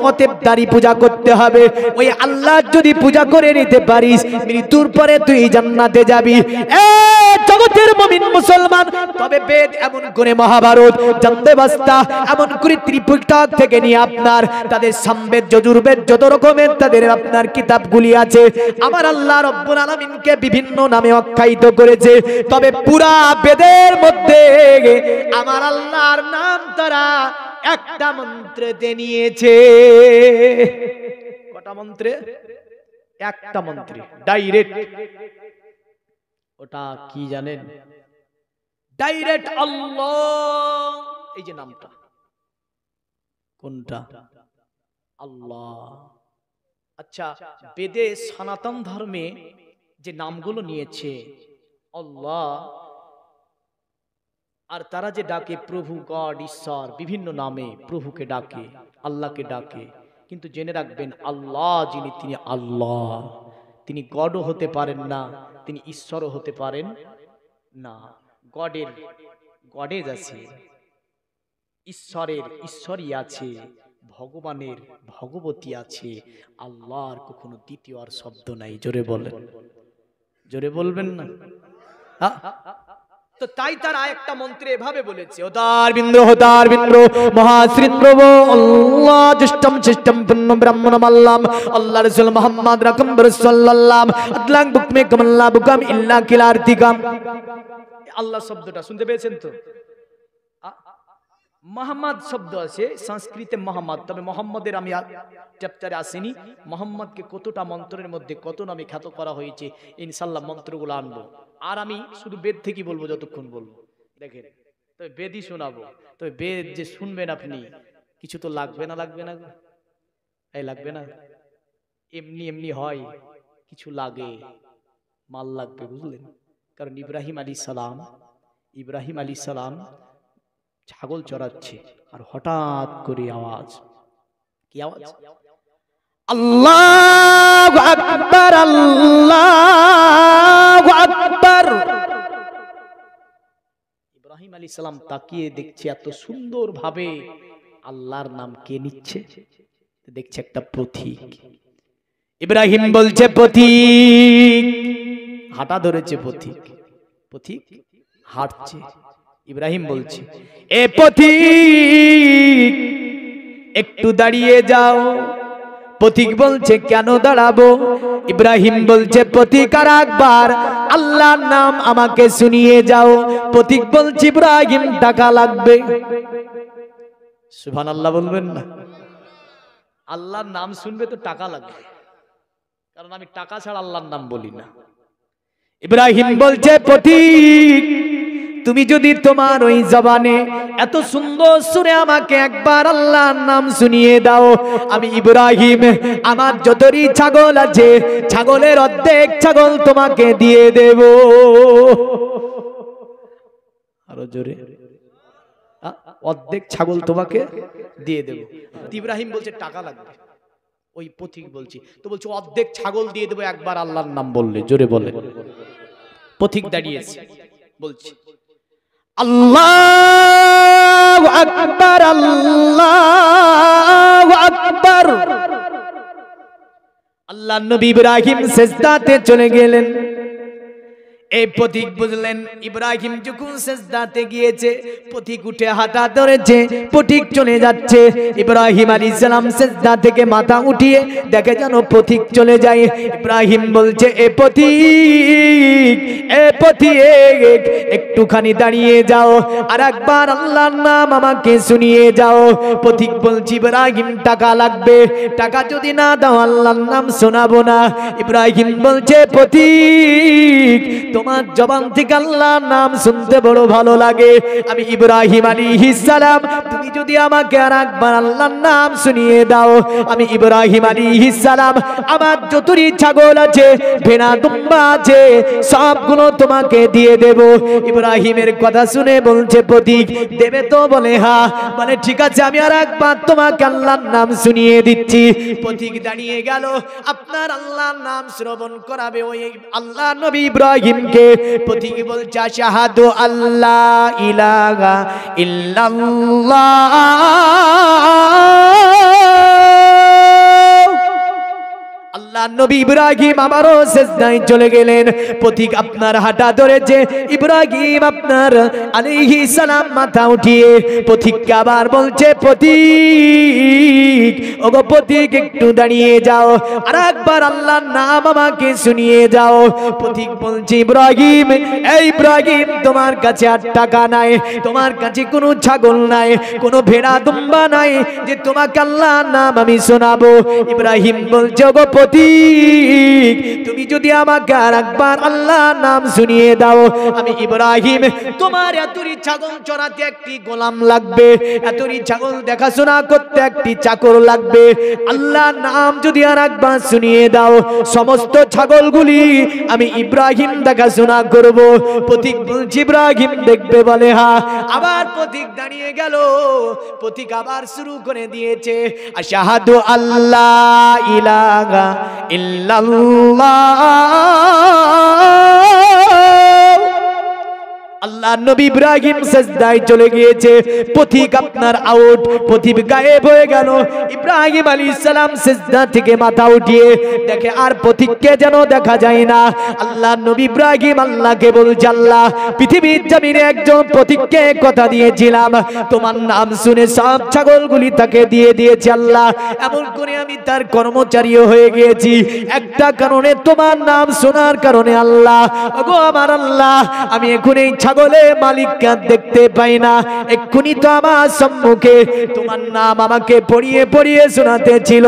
অতএব তারই পূজা করতে হবে। ওই আল্লাহ যদি পূজা করে নিতে পারিস, মৃত্যুর পরে তুই জান্নাতে যাবি। এ জগতের মুমিন মুসলমান, তবে বেদ এমন করে মহাভারত, জানতে বাস্তা এমন করে ত্রিপিটক থেকে নিয়ে আপনার তাদের সামবেদ যজুর্বেদ যত রকমের তাদের আপনার কিতাবগুলি আছে, আমার আল্লাহ রব্বুল আলামিন কে বিভিন্ন নামে আখ্যায়িত করেছে। তবে পুরা বেদের মধ্যে আমার আল্লাহর নাম তারা একটা মন্ত্রেতে নিয়েছে। কটা মন্ত্রে? একটা মন্ত্রে, ডাইরেক্ট। ওটা কি জানেন? ডাইরেক্ট আল্লাহ, এই যে নামটা, কোনটা? আল্লাহ। আচ্ছা, বেদে সনাতন ধর্মে যে নামগুলো নিয়েছে আল্লাহ, আর তারা যে ডাকে প্রভু, গড, ঈশ্বর, বিভিন্ন নামে প্রভুকে ডাকে, আল্লাহকে ডাকে, কিন্তু জেনে রাখবেন আল্লাহ যিনি, তিনি আল্লাহ, তিনি গডও হতে পারেন না, তিনি ঈশ্বরও হতে পারেন না। গডের আছে, ঈশ্বরের ঈশ্বরই আছে, ভগবানের ভগবতী আছে, আল্লাহর কখনো দ্বিতীয় আর শব্দ নাই। জোরে বলেন, জোরে বলবেন না? তো তাই তারা একটা মন্ত্রে এভাবে বলেছে, ওদার বিন্দ্র হোদার বিন্দ্র মহাশ্রিন্দ্র আল্লাহ জ্যেষ্ঠম শ্রেষ্ঠম পুণ্য ব্রাহ্মণ মাল্লাম আল্লাহ রাসূল মুহাম্মদ রাকম্বর সাল্লাল্লাহু আদলাং বুকমে কামাল্লা বুকাম ইল্লা কিলারতিকাম। আল্লাহ শব্দটা শুনতে পেয়েছেন তো? মোহাম্মদ শব্দ আছে সংস্কৃতে মোহাম্মদ, তবে মোহাম্মদের আমি চ্যাপ্টারে আসেনি। মোহাম্মদকে কতটা মন্ত্রের মধ্যে কত নামে খ্যাত করা হয়েছে, ইনশাআল্লাহ মন্ত্রগুলো আনবো। আর আমি শুধু বেদ থেকে বলবো, যতক্ষণ বলবো দেখেন, তবে বেদই শোনাবো। তবে বেদ যে শুনবেন আপনি, কিছু তো লাগবে না, লাগবে না, এই লাগবে না, এমনি এমনি হয়, কিছু লাগে, মাল লাগবে, বুঝলেন? কারণ ইব্রাহিম আলী সালাম ছাগল চড়াচ্ছে, আর হঠাৎ করে আওয়াজ, কি আওয়াজ? আল্লাহু আকবার, আল্লাহু আকবার। ইব্রাহিম আলাইহিস সালাম তাকিয়ে দেখছে এত সুন্দর ভাবে আল্লাহর নাম কে নিচ্ছে, দেখছে একটা পথিক। ইব্রাহিম বলছে পথিক, হাঁটা ধরেছে পথিক, পথিক হাঁটছে। ইব্রাহিম বলছে, এ পথিক একটু দাঁড়িয়ে যাও। পথিক বলছে, কেন দাঁড়াবো? ইব্রাহিম বলছে, পথিক আর একবার আল্লাহর নাম আমাকে শুনিয়ে যাও। পথিক বলছে, ইব্রাহিম টাকা লাগবে। সুবহানাল্লাহ বলবেন না? আল্লাহর নাম শুনবে তো টাকা লাগবে, কারণ আমি টাকা ছাড়া আল্লাহর নাম বলি না। ইব্রাহিম বলছে, পথিক তুমি যদি তোমার ওই জবানে এত সুন্দর সুরে আমাকে একবার আল্লাহর নাম শুনিয়ে দাও, আমি ইব্রাহিম আমার যতরি ছাগল আছে, ছাগলের অর্ধেক ছাগল তোমাকে দিয়ে দেব। আরো জোরে, অর্ধেক ছাগল তোমাকে দিয়ে দেব। ইব্রাহিম বলছে টাকা লাগবে। ওই পথিক বলছি তো, বলছে অর্ধেক ছাগল দিয়ে দেবো একবার আল্লাহর নাম বললে। জোরে বলে। পথিক দাঁড়িয়েছে, বলছে আল্লাহু আকবার, আল্লাহু আকবার। আল্লাহ নবী ইব্রাহিম সিজদাতে চলে গেলেন। এই পথিক বুঝলেন ইব্রাহিম যখন সিজদাতে গিয়েছে, পথিক উঠে হাঁটা ধরেছে, পথিক চলে যাচ্ছে। ইব্রাহিম আলাইহিস সালাম সিজদা থেকে মাথা উঠিয়ে দেখে যেন পথিক চলে যায়। ইব্রাহিম বলছে, এ পথিক, এ পথিক একটুখানি দাঁড়িয়ে যাও, আর একবার আল্লাহর নাম আমাকে শুনিয়ে যাও। পথিক বলছে, ইব্রাহিম টাকা লাগবে, টাকা যদি না দাও আল্লাহর নাম শোনাবো না। ইব্রাহিম বলছে, পথিক তোমার জবান থেকে আল্লাহর নাম শুনতে বড় ভালো লাগে। আমি ইব্রাহিম আলাইহিস সালাম, তুমি যদি আমাকে আর একবার আল্লাহর নাম শুনিয়ে দাও, আমি ইব্রাহিম আলাইহিস সালাম আমার যতরি ছাগল আছে, ভেড়া দুম্বা আছে, সবগুলো তোমাকে দিয়ে দেব। ইব্রাহিমের কথা শুনে বলছে প্রতীক দেবে তো? বলে হ্যাঁ। বলে ঠিক আছে, আমি আর একবার তোমাকে আল্লাহর নাম শুনিয়ে দিচ্ছি। প্রতীক দাঁড়িয়ে গেল, আপনার আল্লাহর নাম শ্রবণ করাবে ওই আল্লাহ নবী ইব্রাহিমকে। প্রতীক বলছে আশহাদু আল্লাহ ইলাহা ইল্লাল্লাহ। আল্লাহ নবী ইব্রাহিম আবারও সিজদায় চলে গেলেন। প্রতীক আপনার হাঁটা ধরেছে, ইব্রাহিম আপনার আলাইহিস সালাম মাথা উঠিয়ে প্রতীককে আবার বলছে প্রতীক, ওগো প্রতীক একটু দাঁড়িয়ে যাও, আর একবার আল্লাহর নাম আমাকে শুনিয়ে যাও। প্রতীক বলছে ইব্রাহিম, এই ইব্রাহিম তোমার কাছে আর টাকা নাই, তোমার কাছে কোনো ছাগল নাই, কোনো ভেড়া দুম্বা নাই যে তোমাকে আল্লাহর নাম আমি শোনাবো। ইব্রাহিম বলছে ওগো প্রতীক, তুমি যদি আমাকে আর একবার আল্লাহর নাম শুনিয়ে দাও, আমি ইব্রাহিম তোমার এতরি ছাগল চড়াতে একটি গোলাম লাগবে, এতরি ছাগল দেখাশোনা করতে একটি চাকর লাগবে। আল্লাহর নাম যদি আর একবার শুনিয়ে দাও, সমস্ত ছাগলগুলি আমি ইব্রাহিম দেখাশোনা করব। প্রতীক বলছি ইব্রাহিম দেখবে? বলে হ্যাঁ। আবার প্রতীক দাঁড়িয়ে গেল, প্রতীক আবার শুরু করে দিয়েছে আশহাদু আল্লাহ ইলাহা ইল্লাল্লাহ। আল্লাহ নবী ইব্রাহিম সিজদায় চলে গিয়েছে। প্রতীক আপনার আউট, প্রতীক গায়েব হয়ে গেল। ইব্রাহিম আলাইহিস সালাম সিজদা থেকে মাথা উঠিয়ে দেখে আর প্রতীককে যেন দেখা যায় না। আল্লাহ নবী ইব্রাহিম আল্লাহকে বলছে আল্লাহ, পৃথিবীর জমিনে একজন প্রতীককে কথা দিয়েছিলাম, তোমার নাম শুনে সব ছাগলগুলি তাকে দিয়ে দিয়েছে আল্লাহ। এমন করে আমি তার কর্মচারীও হয়ে গিয়েছি একটা কারণে, তোমার নাম শোনার কারণে আল্লাহ। ওগো আমার আল্লাহ, আমি এখন এই ছাগলের মালিককে দেখতে পাই না, এক্ষুনি তো আমার সম্মুখে তোমার নাম আমাকে পড়িয়ে পড়িয়ে শোনাতে ছিল।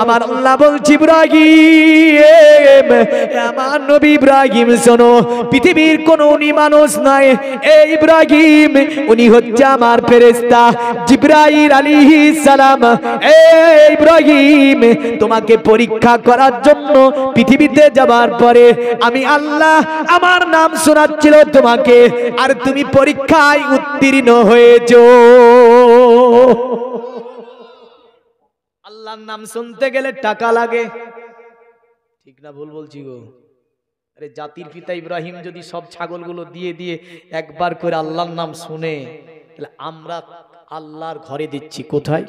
আমার আল্লাহ বলছি ইব্রাহিম, আমার নবী ইব্রাহিম শোনো, পৃথিবীর কোন উনি মানুষ নাই, এই ইব্রাহিম উনি হচ্ছে আমার ফেরেশতা জিবরাইল আলাইহিস সালাম। এই ইব্রাহিম তোমাকে পরীক্ষা করার জন্য পৃথিবীতে যাবার পরে আমি আল্লাহ আমার নাম শোনাচ্ছিল তোমাকে, আর তুমি পরীক্ষায় উত্তীর্ণ হয়েছো। আল্লাহর নাম শুনতে গেলে টাকা লাগে, ঠিক না ভুল বলছি গো? আরে জাতির পিতা ইব্রাহিম যদি সব ছাগলগুলো দিয়ে দিয়ে একবার করে আল্লাহর নাম শুনে, তাহলে আমরা আল্লাহর ঘরে দিচ্ছি কোথায়?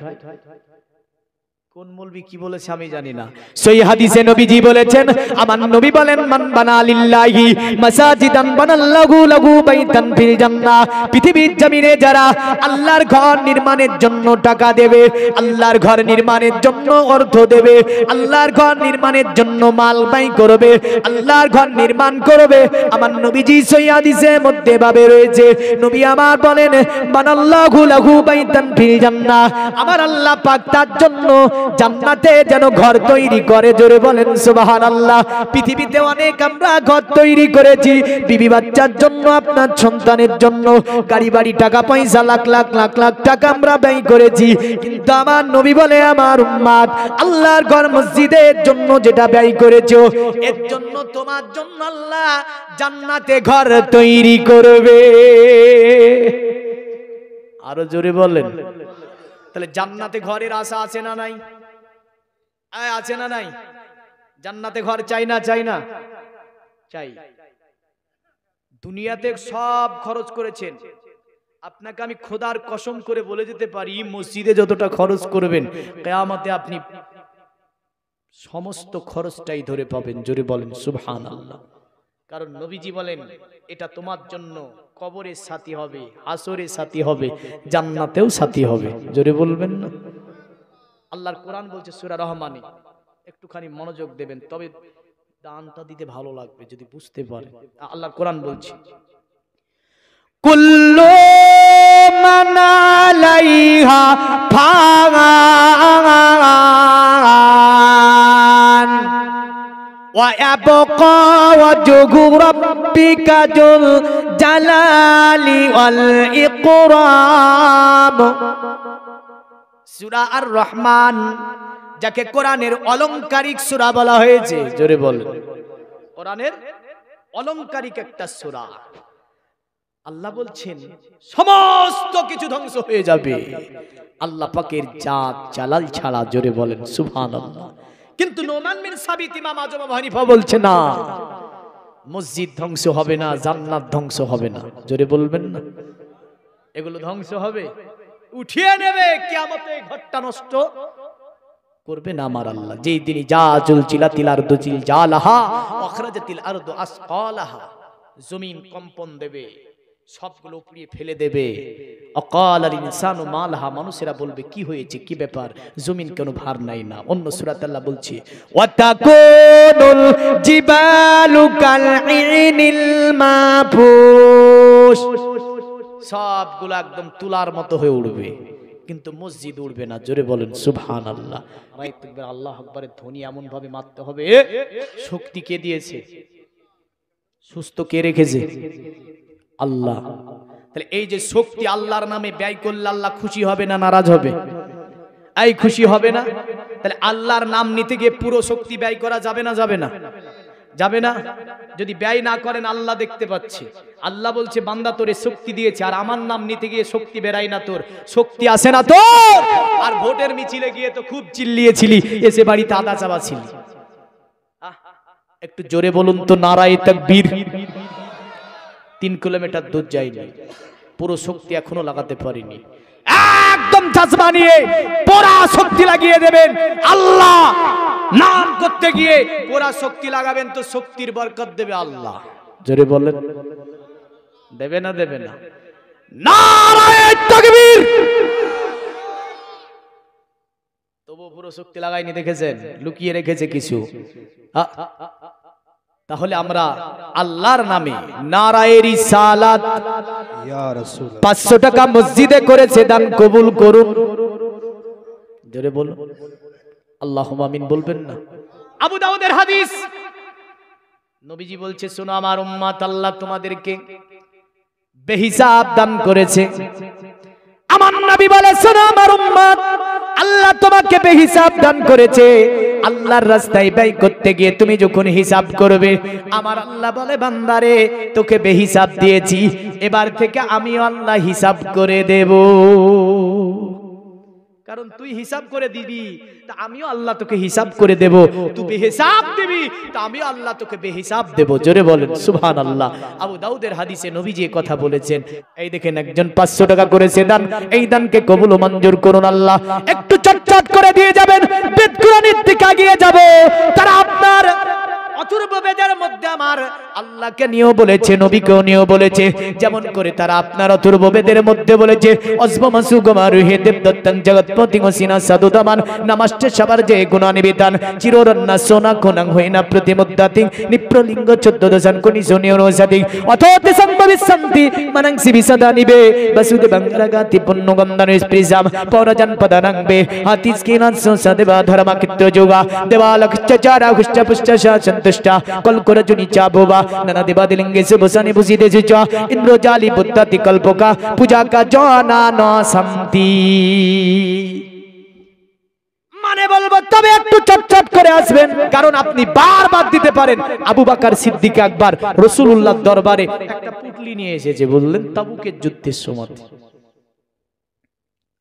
কোন মৌলবি কি বলেছে আমি জানি না, সেই হাদিসে নবীজি বলেছেন, আমার নবী বলেন মান বানা লিল্লাহি মাসাজিদান বানাল্লাহু লাহু বাইতান ফিল জান্নাহ। পৃথিবীর জমিনে যারা আল্লাহর ঘর নির্মাণের জন্য টাকা দেবে, আল্লাহর ঘর নির্মাণের জন্য অর্থ দেবে, আল্লাহর ঘর নির্মাণের জন্য মাল ব্যয় করবে, আল্লাহর ঘর নির্মাণ করবে, আমার নবীজি সেই হাদিসের মধ্যে ভাবে রয়েছে, নবী আমার বলেন বানাল্লাহু লাহু বাইতান ফিল জান্নাহ, আমার আল্লাহ পাক তার জন্য জান্নাতে যেন ঘর তৈরি করে। জোরে বলেন সুবহানাল্লাহ। পৃথিবীতে অনেক আমরা ঘর তৈরি করেছি, বিবি বাচ্চার জন্য, আপনার সন্তানের জন্য, গাড়ি বাড়ি টাকা পয়সা লাখ লাখ লাখ লাখ টাকা আমরা ব্যয় করেছি, কিন্তু আমার নবী বলে আমার উম্মত আল্লাহর ঘর মসজিদের জন্য যেটা ব্যয় করেছো, এর জন্য তোমার জন্য আল্লাহ জান্নাতে ঘর তৈরি করবে। আরো জোরে বলেন। তাহলে জান্নাতে ঘরের আশা আছে না নাই? আছে না নাই? জান্নাতে ঘর চাই না চাই না? চাই। দুনিয়াতে সব খরচ করেছেন, আপনাকে আমি খোদার কসম করে বলে যেতে পারি, মসজিদে যতটা খরচ করবেন কিয়ামতে আপনি সমস্ত খরচটাই ধরে পাবেন। জোরে বলেন সুবহানাল্লাহ। কারণ নবীজি বলেন এটা তোমার জন্য কবরের সাথী হবে, হাসরের সাথী হবে, জান্নাতেও সাথী হবে। জোরে বলবেন না? আল্লাহর কোরআন বলছে সূরা রহমানে, একটুখানি মনোযোগ দেবেন, তবে দানটা দিতে ভালো লাগবে যদি বুঝতে পারেন। আল্লাহর কোরআন বলছে কুল্লু মান আলাইহা ফান ওয়া ইয়াবকা ওয়াজহু রাব্বিকা যুল জালালি ওয়াল ইকরাম। সূরা আর রহমান, যাকে কোরআনের অলংকারিক সূরা বলা হয়েছে, জোরে বলেন, কোরআনের অলংকারিক একটা সূরা। আল্লাহ বলছেন সমস্ত কিছু ধ্বংস হয়ে যাবে আল্লাহ পাকের জাত জালাল ছাড়া। জোরে বলেন সুবহানাল্লাহ। কিন্তু নোমান বিন সাবিত ইমাম আযম আবু হানিফা বলছে না, মসজিদ ধ্বংস হবে না, জান্নাত ধ্বংস হবে না। জোরে বলবেন না, এগুলো ধ্বংস হবে, উঠিয়ে নেবে, কিয়ামতে ঘরটা নষ্ট করবে না আমার আল্লাহ। যেই দিনই যা জুলচিলাতিল আরদু জিলজালাহা আখরাজাতিল আরদু আসকালাহা, জমিন কম্পন দেবে, সবগুলো উপড়িয়ে ফেলে দেবে। অকালাল ইনসানু মালাহা, মানুষেরা বলবে কি হয়েছে, কি ব্যাপার, জমিন কেন ভার নাই না। অন্য সূরাতে আল্লাহ বলছে ওয়াতাকুনুল জিবালু কালঈনিল মাফুস, সবগুলো একদম তুলার মতো হয়ে উড়বে, কিন্তু মসজিদ উড়বে না। জোরে বলেন সুবহানাল্লাহ। আল্লাহ আকবারের ধ্বনি এমন ভাবে মারতে হবে, শক্তি কে দিয়েছে, সুস্থ কে রেখেছে, আল্লাহ। তাহলে এই যে শক্তি আল্লাহর নামে ব্যয় করলে আল্লাহ খুশি হবে না নারাজ হবে? এই খুশি হবে না। তাহলে আল্লাহর নাম নিতে গিয়ে পুরো শক্তি ব্যয় করা যাবে না, যাবে না, যাবে না। যদি ব্যয় না করেন আল্লাহ দেখতে পাচ্ছে। আল্লাহ বলছে বান্দা তোরে শক্তি দিয়েছে, আর আমার নাম নিতে গিয়ে শক্তি বেরাই না, তোর শক্তি আসে না তোর। আর ভোটের মিছিলে গিয়ে তো খুব চিল্লিয়েছিলি, এসে বাড়িতে আদা চাবাছিলি। একটু জোরে বলুন তো নারায়ে তাকবীর। 3 কিলোমিটার দূর যায়নি, পুরো শক্তি এখনো লাগাতে পারিনি। একদম জাজবা নিয়ে পুরা শক্তি লাগিয়ে দেবেন আল্লাহ নাম করতে গিয়ে, পুরা শক্তি লাগাবেন তো শক্তির বরকত দেবে আল্লাহ। জোরে বলেন, দেবে না, দেবে না? নারায়ে তাকবীর। তবু পুরো শক্তি লাগাইনি, দেখেছেন, লুকিয়ে রেখেছে কিছু। তাহলে আমরা আল্লাহর নামে নারায়ে রিসালাত, ইয়া রাসূল, 500 টাকা মসজিদে করেছে দান, কবুল করুন। জোরে বলুন আল্লাহুম্মা আমিন, বলবেন না? আবু দাউদের হাদিস, নবীজি বলছে শোনো আমার উম্মত, আল্লাহ তোমাদেরকে বেহিসাব দান করেছে। আমার নবী বলে শোনো আমার উম্মত, আল্লাহ তোমাকে বেহিসাব দান করেছে। আল্লাহর রাস্তায় ব্যয় করতে গিয়ে তুমি যখন হিসাব করবে, আমার আল্লাহ বলে বান্দারে তোকে বেহিসাব দিয়েছি, এবার থেকে আমি আল্লাহ হিসাব করে দেব। কারণ তুই হিসাব করে দিবি, তা আমিও আল্লাহ তোকে হিসাব করে দেব। তুই বেহিসাব দিবি, তা আমিও আল্লাহ তোকে বেহিসাব দেব। জোরে বলেন সুবহানাল্লাহ। আবু দাউদের হাদিসে নবীজি কথা বলেছেন। এই দেখেন একজন 500 টাকা করেছে দান, এই দানকে কবুল ও মঞ্জুর করুন আল্লাহ। একটু চটচট করে দিয়ে যাবেন, বেদ কুরআনের দিকে এগিয়ে যাবে। তারা আপনার অথর্ব বেদের মধ্যে আমার আল্লাহকে নিয়েও বলেছে, নবীকেও নিয়েও বলেছে, যেমন করে তারা আপনার অথর্ব বেদের মধ্যে বলেছে অজবমাসু গমারুহে দেবদত্তং জগৎপতি ওসিনা সাদুদামান নমস্তে সবার যে গুণানিবেদন চিররন্না সোনা কোনাং হইনা প্রতিমুদ্দাতিং নিপ্রলিঙ্গ 14 দশান কোনি সোনিয়রসাদিং অথতে সম্ভবিসন্তি মানং সিবিসদা নিবে বসুদেবং রাগাতি পুণ্যগন্ধন স্পৃশাম পৌরজন পদনংবে হাতিস কিনান সদেবা ধর্মক্ষেত্র যোগা দেবালকশ্চারা হুষ্ট পুষ্ট সন্তুষ্টা কলকরজুনি চাবোবা নানা দেবাদিলিঙ্গে সুবসানি বুঝিতে সুচ ইন্দ্রজালি বুদ্ধাতি কল্পকা পূজা কা জানা ন শান্তি। মানে বলবো তবে একটু চটচট করে আসবেন, কারণ আপনি বারবার দিতে পারেন। আবু বকর সিদ্দিক আকবর রাসূলুল্লাহর দরবারে একটা পুটলি নিয়ে এসেছে, বললেন তাবুকের যুদ্ধের সময়।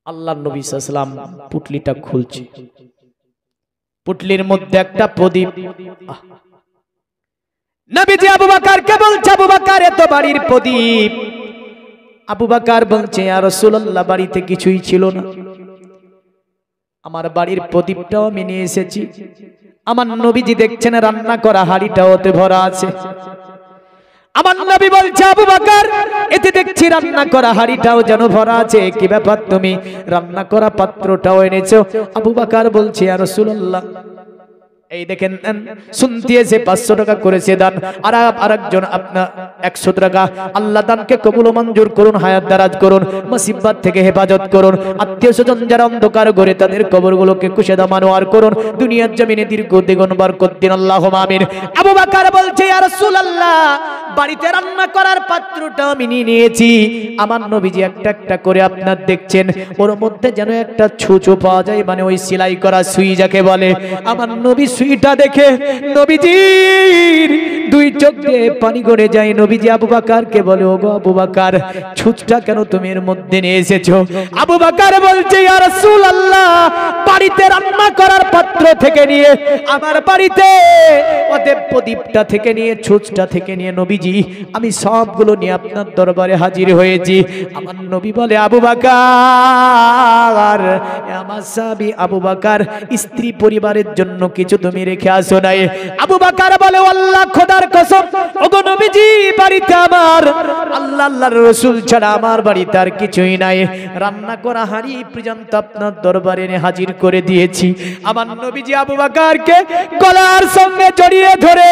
আল্লাহর নবী সাল্লাল্লাহু আলাইহি ওয়াসাল্লাম পুটলিটা খুলছে, পুটলির মধ্যে একটা প্রদীপ। নবীজি আবু বকরকে বলছে, আবু বকর এত বাড়ির প্রদীপ। আবু বকর বলছে ইয়া রাসূলুল্লাহ বাড়িতে কিছুই ছিল না, আমার বাড়ির প্রদীপটাও আমি নিয়ে এসেছি। আমার নবীজি দেখছেন রান্না করা হাঁড়িটাও ওতে ভরা আছে। আমার নবী বলছে আবু বকর এতে দেখছি রান্না করা হাঁড়িটাও যেন ভরা আছে, কি ব্যাপার তুমি রান্না করা পাত্রটাও এনেছো? আবু বকর বলছে ইয়া রাসূলুল্লাহ এই দেখেন শুনতে এসে 500 টাকা করেছে দান, আর আরেকজন আপনার 100 টাকা। আল্লাহ দানকে কবুল ও মঞ্জুর করুন, হায়াত দারাজ করুন, মুসিবত থেকে হেফাজত করুন। আত্মীয় স্বজন যারা অন্ধকার ঘরে তাদের কবরগুলোকে কুশেদা মানোয়ার করুন, দুনিয়ার জমিনে দীর্ঘ দ্বিগুণ বরকত দিন, আল্লাহুম্মা আমিন। আবু বকর বলছে ইয়া রাসূলুল্লাহ বাড়িতে রান্না করার পাত্রটা আমি নিয়েছি। আমার নবীজি একটা একটা করে আপনার দেখছেন, ওর মধ্যে যেন একটা ছুঁচো পাওয়া যায়, মানে ওই সেলাই করা সুই যাকে বলে। আমার নবী সুইটা দেখে নবীজির দুই চোখ দিয়ে পানি গড়ে যায়। নবীজি আবু বকরকে বলে, ওগো আবু বকর, ছুঁচটা কেন তুমি এর মধ্যে নিয়ে এসেছো? আবু বকর বলছে, ইয়া রাসূলুল্লাহ, বাড়িতে রান্না করার পাত্র থেকে নিয়ে আমার বাড়িতে ওদের প্রদীপটা থেকে নিয়ে ছুঁচটা থেকে নিয়ে নবীজি আমি সবগুলো নিয়ে আপনার দরবারে হাজির হয়েছি। আমার নবী বলে, আবু বকর, আমার সাহাবী আবু বকর, স্ত্রী পরিবারের জন্য কিছু তুমি রেখে আসো নাই? আবু বকর বলে, আল্লাহ খোদার কসম, ওগো নবীজি, বাড়িতে আমার আল্লাহ আল্লাহর রাসূল ছাড়া আমার বাড়িতে আর কিছুই নাই। রান্না করা হাঁড়ি পর্যন্ত আপনার দরবারে এনে হাজির করে দিয়েছি। আমার নবীজি আবু বকরকে গলার সঙ্গে জড়িয়ে ধরে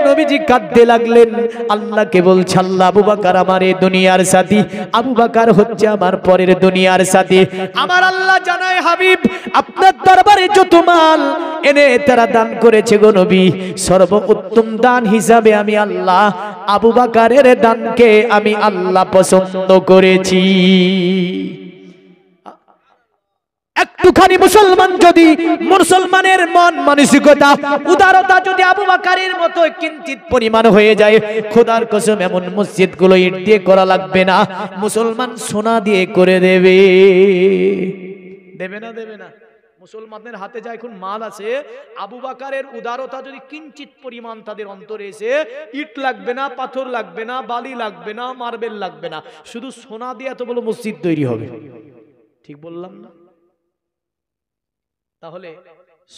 নবীজি কাঁদতে লাগলেন। আল্লাহকে বলছে, আল্লাহ, আবু বকর আমার এই দুনিয়ার সাথী, আবু বকর হচ্ছে আমার পরের দুনিয়ার সাথী। আমার আল্লাহ জানায়, হাবিব, আপনার দরবারে যত মাল এনে তারা দান করেছে গো নবী, সর্বোত্তম দান হিসাবে আমি আল্লাহ আবু বকরের দানকে আমি আল্লাহ পছন্দ করেছি। একটুখানি মুসলমান যদি, মুসলমানের মন মানসিকতা উদারতা যদি আবু বকরের মতো কিঞ্চিত পরিমাণ হয়ে যায়, খোদার কসম এমন মসজিদগুলো ইট দিয়ে করা লাগবে না, মুসলমান সোনা দিয়ে করে দেবে। দেবে না? দেবে না? মুসলমানদের হাতে যা এখন মাল আছে, আবু বকরের উদারতা যদি কিঞ্চিত পরিমাণ তাদের অন্তরে এসে, ইট লাগবে না, পাথর লাগবে না, বালি লাগবে না, মার্বেল লাগবে না, শুধু সোনা দিয়ে এত বড় মসজিদ তৈরি হবে। ঠিক বললাম না? তাহলে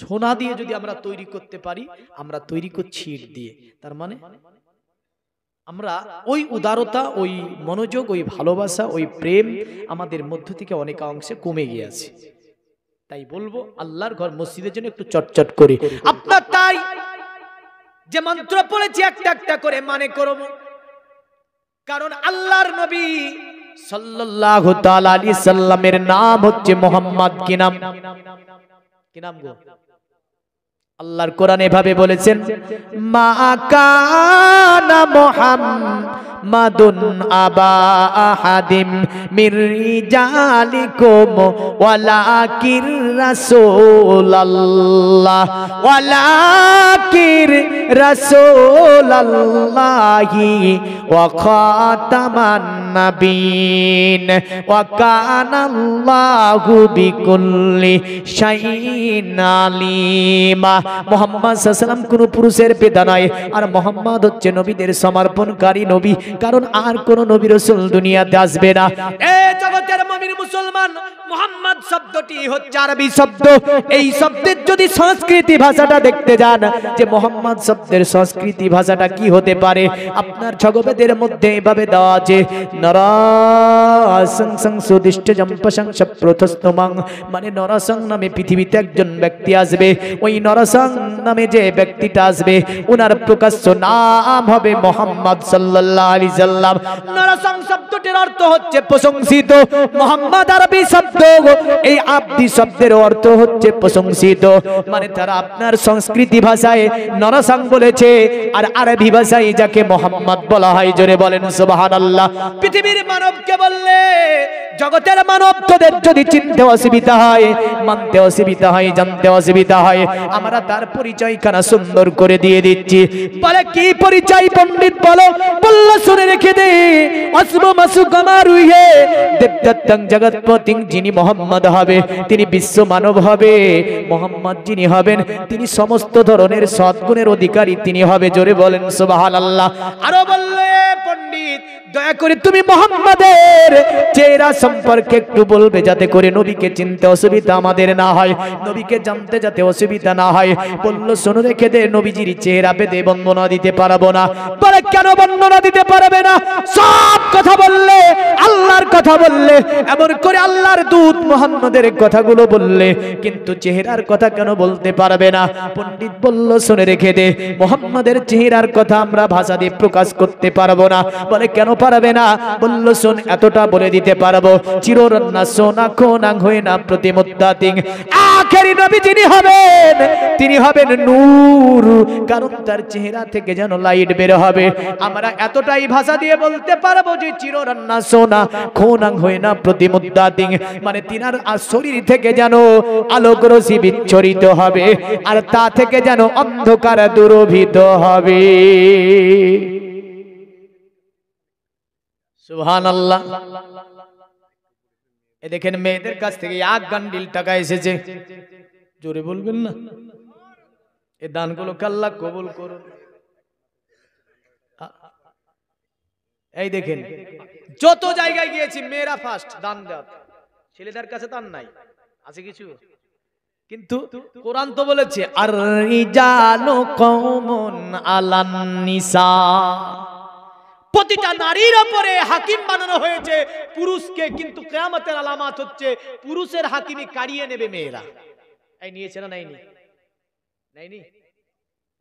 সোনা দিয়ে যদি আমরা তৈরি করতে পারি, আমরা তৈরি করছি ইট দিয়ে, তার মানে আমরা ওই উদারতা, ওই মনোযোগ, ওই ভালোবাসা, ওই প্রেম আমাদের মধ্য থেকে অনেক অংশে কমে গিয়েছে। তাই বলবো, আল্লাহর ঘর মসজিদের জন্য একটু চটচট করে আপনার, তাই যে মন্ত্র পড়েছি একটা একটা করে মানে করব, কারণ আল্লাহর নবী সাল্লাল্লাহু তাআলা আলাইহি সাল্লামের নাম হচ্ছে মুহাম্মদ। কি নাম? কি নাম গো? আল্লাহর কোরআন এভাবে বলেছেন, মা কানা মুহাম্মাদুন আবা আহাদিম মির রিজালিকুম ওয়ালাকির রাসূলুল্লাহ ওয়ালাকির রাসূলুল্লাহি ওয়া খাতামান নাবিয়িন ওয়া কানাল্লাহু বিকুল্লি শাইইন আলিমা। মুহাম্মদ সাল্লাল্লাহু আলাইহি ওয়াসাল্লাম কোন পুরুষের পিতা নয়, আর মুহাম্মদ হচ্ছে নবীদের সমর্পণকারী নবী, কারণ আর কোন নবী রাসূল দুনিয়াতে আসবে না। এই জগতের মুমিন মুসলমান, মুহাম্মদ শব্দটি হচ্ছে আরবি শব্দ। এই শব্দের যদি সংস্কৃতি ভাষাটা দেখতে যান, যে মুহাম্মদ শব্দের সংস্কৃতি ভাষাটা কি হতে পারে, আপনার জগবেদের মধ্যে এভাবে দেওয়া আছে, নরাসং সংসুদিষ্ট জম্পসং সপ্রথস্তমং, মানে নরাসং নামে পৃথিবীতে একজন ব্যক্তি আসবে। ওই নরাসং নামে যে ব্যক্তিটা আসবে, ওনার প্রকাশ্য নাম হবে মুহাম্মদ সাল্লাল্লাহু আলাইহি সাল্লাম। নরাসং শব্দটির অর্থ হচ্ছে প্রশংসিত। মুহাম্মদ আরবি শব্দ, এই আব্দি শব্দের অর্থ হচ্ছে প্রশংসিত, মানে তারা আপনার সংস্কৃতি ভাষায় নরাসং বলেছে, আর আরবি ভাষায় যাকে মুহাম্মদ বলা হয়, জোরে বলেন সুবহানাল্লাহ। পৃথিবীর মানবকে বললে, জগতের মানব তোদের যদি চিনতে অসুবিধা হয়, মানতে অসুবিধা হয়, জানতে অসুবিধা হয়, আমরা তার পরিচয়খানা সুন্দর করে দিয়ে দিচ্ছি। বলে কি পরিচয় পণ্ডিত বলো? বলল শুনে রেখে দে, অসবু মাসু গামারুহে দেবদত্তং জগৎপতিং, যিনি মুহাম্মদ হবে তিনি বিশ্ব মানব হবে। মুহাম্মদ যিনি হবেন তিনি সমস্ত ধরনের সদ্গুণের অধিকারী তিনি হবে, জোরে বলেন সুবহানাল্লাহ। আরো বললে, পণ্ডিত দয়া করে তুমি মুহাম্মাদের চেহারা সম্পর্কে একটু বলবে, যাতে করে নবীকে চিনতে অসুবিধা আমাদের না হয়, নবীকে জানতে যাতে অসুবিধা না হয়। বলল শোনো রেখে দে, নবীজির চেহারা পেতে বর্ণনা দিতে পারবো না। বলে কেন বর্ণনা দিতে পারবে না? সব কথা বললে, আল্লাহর কথা বললে, এমন করে আল্লাহর দূত মুহাম্মাদের কথাগুলো বললে, কিন্তু চেহারার কথা কেন বলতে পারবে না? পণ্ডিত বলল শুনে রেখে দে, মুহাম্মাদের চেহারার কথা আমরা ভাষা দিয়ে প্রকাশ করতে পারবো না। বলে কেন পারবে না? বলল শোন, এতটা বলে দিতে পারবো, চিররন্না সোনা খোনাং হয়ে না প্রতিমুদ্দাতিং, আখেরি নবী যিনি হবেন হবেন, তিনি হবেন নূর, কারণ তার চেহারা থেকে যেন লাইট বের হবে। আমরা এতটাই ভাষা দিয়ে বলতে পারবো যে চিররান্না সোনা খোনাং হয় না প্রতিমুদ্দাতিং, মানে তিনার শরীর থেকে যেন আলোক রশ্মি বিচ্ছরিত হবে, আর তা থেকে যেন অন্ধকার দূরভূত হবে। সুবহানাল্লাহ। এ দেখেন মেয়েদের কাছ থেকে 1 গান্ডিল টাকা এসেছে, জোরে বলবেন না। এই দানগুলো আল্লাহ কবুল করুন। এই দেখেন যত জায়গায় গিয়েছি মেয়েরা ফার্স্ট দান দেয়, ছেলেদের কাছে দান নাই, আছে কিছু? কিন্তু কোরআন তো বলেছে আর রিজালু কওমুন আলান নিসা, প্রতিটা নারীর উপরে হাকিম বানানো হয়েছে পুরুষকে, কিন্তু কিয়ামতের আলামত হচ্ছে পুরুষের হাকিমি কাড়িয়ে নেবে মেয়েরা। এই নিয়েছে না নাইনি? নাইনি?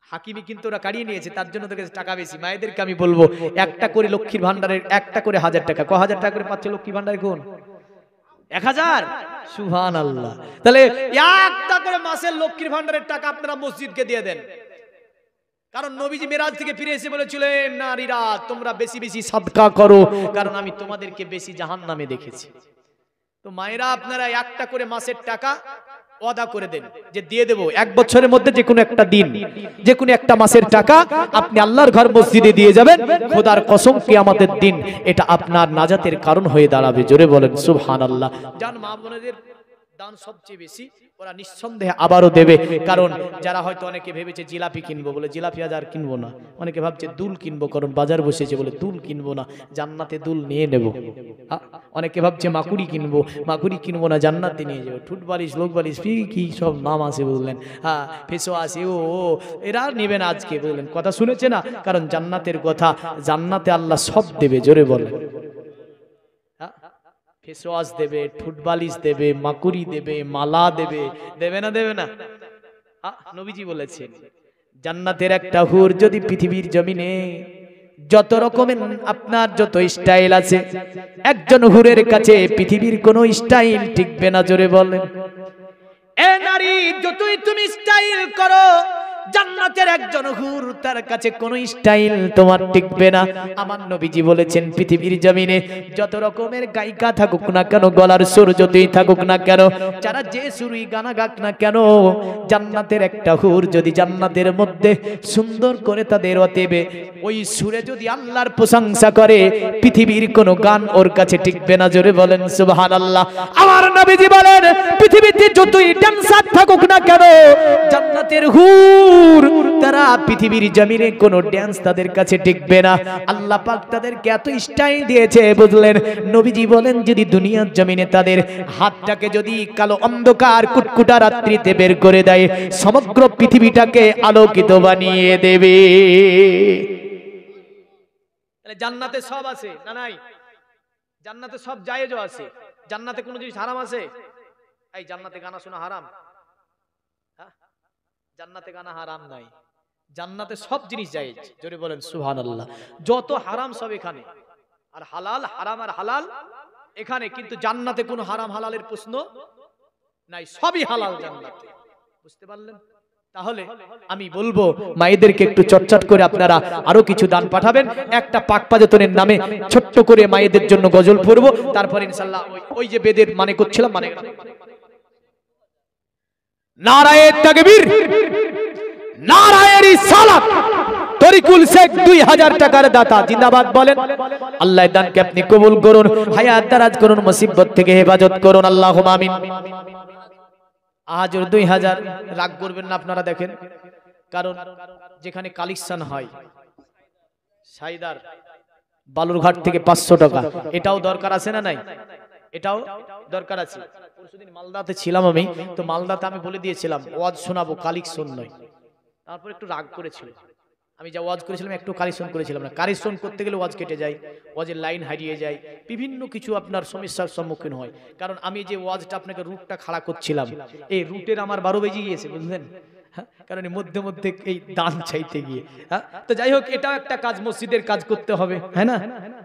হাকিমি কিন্তু ওরা কাড়িয়ে নিয়েছে, তার জন্য তোকে টাকা বেশি। মায়েদেরকে আমি বলবো একটা করে লক্ষ্মীর ভান্ডারের একটা করে 1000 টাকা, ক 1000 টাকা করে পাচ্ছে লক্ষ্মী ভান্ডারে কোন 1000? সুবহানাল্লাহ। তাহলে একটা করে মাসের লক্ষ্মীর ভান্ডারের টাকা আপনারা মসজিদকে দিয়ে দেন, কারণ নবীজি মেরাজ থেকে ফিরে এসে বলেছিলেন নারীরা তোমরা বেশি বেশি সাদকা করো, কারণ আমি তোমাদেরকে বেশি জাহান্নামে দেখেছি। তো মায়েরা আপনারা একটা করে মাসের টাকা ওয়াদা করে দেন যে দিয়ে দেব 1 বছরের মধ্যে যে কোনো একটা দিন, যে কোনো একটা মাসের টাকা আপনি আল্লাহর ঘর মসজিদে দিয়ে যাবেন, খোদার কসম কিয়ামতের দিন এটা আপনার নাজাতের কারণ হয়ে দাঁড়াবে। জোরে বলেন সুবহানাল্লাহ। জান মা বোনেদের দান সবচেয়ে বেশি, ওরা নিঃসন্দেহে আবারও দেবে, কারণ যারা হয়তো অনেকে ভেবেছে জিলাপি কিনবো, বলে জিলাপি আজ আর কিনবো না। অনেকে ভাবছে দুল কিনবো, কারণ বাজার বসেছে বলে দুল কিনবো না, জান্নাতে দুল নিয়ে নেব। অনেকে ভাবছে মাকুড়ি কিনবো, মাকুড়ি কিনবো না, জান্নাতে নিয়ে যাবো। ঠুট বালিশ, লোক বালিশ, কি সব নাম আছে বুঝলেন, হ্যাঁ ফেসো আছে, ও এরা নেবেন আজকে বুঝলেন, কথা শুনেছে না? কারণ জান্নাতের কথা, জান্নাতে আল্লাহ সব দেবে। জোরে বলেন। ফেসওয়াশ দেবে, ঠুটবালিশ দেবে, মাকুরি দেবে, মালা দেবে, দেবে না? দেবে না? নবীজি বলেছেন জান্নাতের একটা হুর যদি পৃথিবীর জমিনে যত রকমের আপনার যত স্টাইল আছে, একজন হুরের কাছে পৃথিবীর কোনো স্টাইল টিকবে না। জোরে বলেন। এ নারী যতই তুমি স্টাইল করো, জান্নাতের একজন হুর তার কাছে কোনো স্টাইল তোমার টিকবে না। আমার নবীজি বলেছেন পৃথিবীর জমিনে যত রকমের গায়িকা থাকুক না কেন, গলার সুর যতই থাকুক না কেন, যারা যে সুরই গানা গাক না কেন, জান্নাতের একটা হুর যদি জান্নাতের মধ্যে সুন্দর করে তাদের অতএবে ওই সুরে যদি আল্লাহর প্রশংসা করে, পৃথিবীর কোনো গান ওর কাছে টিকবে না। জোরে বলেন সুবহানাল্লাহ। আমার নবীজি বলেন পৃথিবীতে যতই ড্যান্সার থাকুক না কেন, জান্নাতের হুর তারা পৃথিবীর জমিনে কোনো ড্যান্স তাদের কাছে টিকবে না। আল্লাহ পাক তাদেরকে এত স্টাইল দিয়েছে বুঝলেন। নবীজি বলেন যদি দুনিয়ার জমিনে তাদের হাতটাকে যদি কালো অন্ধকার কুটকুটা রাত্রিতে বের করে দেয়, সমগ্র পৃথিবীটাকে আলোকিত বানিয়ে দেবে। তাহলে জান্নাতে সব আছে না নাই? জান্নাতে সব জায়েজও আছে। জান্নাতে কোনো জিনিস হারাম আছে? এই জান্নাতে গানা শোনা হারাম? জান্নাতে গানা হারাম নাই, জান্নাতে সব জিনিস জায়েজ। জোরে বলেন সুবহানাল্লাহ। যত হারাম সব এখানে, আর হালাল, হারাম আর হালাল এখানে, কিন্তু জান্নাতে কোনো হারাম হালালের প্রশ্ন নাই, সবই হালাল জান্নাতে। বুঝতে পারলেন? তাহলে আমি বলবো মায়েদেরকে একটু চটচট করে আপনারা আরো কিছু দান পাঠাবেন। একটা পাক পাজাতনের নামে ছোট্ট করে মায়েদের জন্য গজল পড়বো, তারপর ইনশাআল্লাহ ওই যে বেদের মানে করছিলাম, মানে নারায়ে তাকবীর, নারায়ে রিসালাত। তরিকুল শেখ 2000 টাকার দাতা, জিন্দাবাদ বলেন। আল্লাহ দানকে আপনি কবুল করুন, হায়াত দারাজ করুন, মুসিবত থেকে হেফাজত করুন, আল্লাহুম্মা আমিন। আজর 2000 রাগ করবেন না আপনারা, দেখেন, কারণ যেখানে কালেকশন হয় সাইদার বালুরঘাট থেকে 500 টাকা, এটাও দরকার আছে না নাই? এটাও দরকার আছে। পরশুদিন মালদাতে ছিলাম আমি, তো মালদাতে আমি বলে দিয়েছিলাম ওয়াজ শোনাবো, কালেকশন নয়। তারপর একটু রাগ করেছিল, আমি যা ওয়াজ করেছিলাম একটু কালেকশন করেছিলাম না। কালেকশন করতে গেলে ওয়াজ কেটে যায়, ওয়াজের লাইন হারিয়ে যায়, বিভিন্ন কিছু আপনার সমস্যার সম্মুখীন হয়। কারণ আমি যে ওয়াজটা আপনাকে রুটটা খাড়া করছিলাম, এই রুটের আমার 12 বেজে গিয়েছে বুঝলেন। হ্যাঁ, কারণ মধ্যে মধ্যে এই দান চাইতে গিয়ে, হ্যাঁ, তো যাই হোক, এটাও একটা কাজ, মসজিদের কাজ করতে হবে, হ্যাঁ না,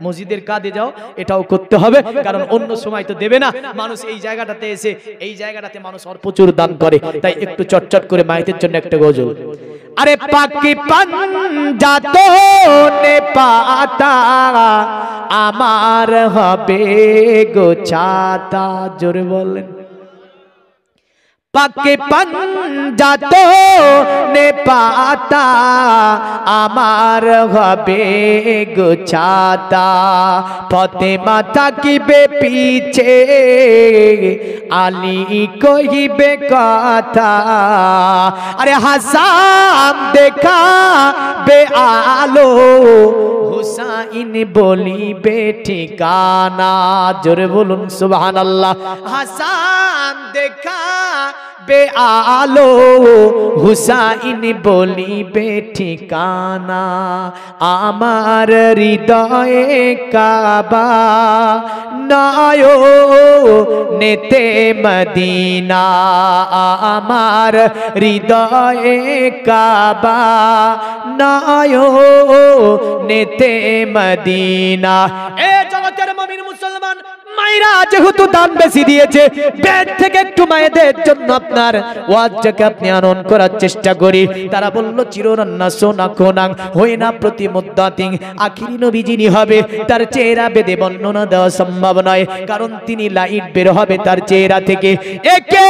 মসজিদের কাজে যাও, এটাও করতে হবে, কারণ অন্য সময় তো দেবে না মানুষ। এই জায়গাটাতে এসে, এই জায়গাটাতে মানুষ আর প্রচুর দান করে, তাই একটু চটচট করে মায়েদের জন্য একটা গজল। আরে পাকি পাঞ্জাতো নে পাতা আমার হবে গোছাতা, জোরে বলেন। পাকে পাঞ্জাতো নে পাতা আমার হবে গোছাতা, ফাতেমা থাকিবে পিছে আলী কহিবে কথা। আরে হাসান দেখা বে আলো হুসাইন বলিবে ঠিকানা, জোরে বলুন সুবহানাল্লাহ। হাসান দেখা বে আলো হুসাইন বলিবে ঠিকানা, আমার হৃদয়ে কাবা নায়ো নেতে মদিনা, আমার হৃদয়ে কাবা নায়ো নেতে মদিনা। এ জগতের মুমিন মুসলমান মায়েরা যেহেতু দান বেশি দিয়েছে, পেট থেকে একটু মায়েদের জন্য আপনার ওয়াজটাকে আপনি আনন করার চেষ্টা করি। তারা বলল চিররান্না সোনা কোনাং হই না প্রতি মুদ্দাতিং, আখিরি নবী যিনি হবে তার চেহারা বেদে বর্ণনা দেওয়া সম্ভব নয়, কারণ তিনি লাইট বের হবে তার চেহারা থেকে। একে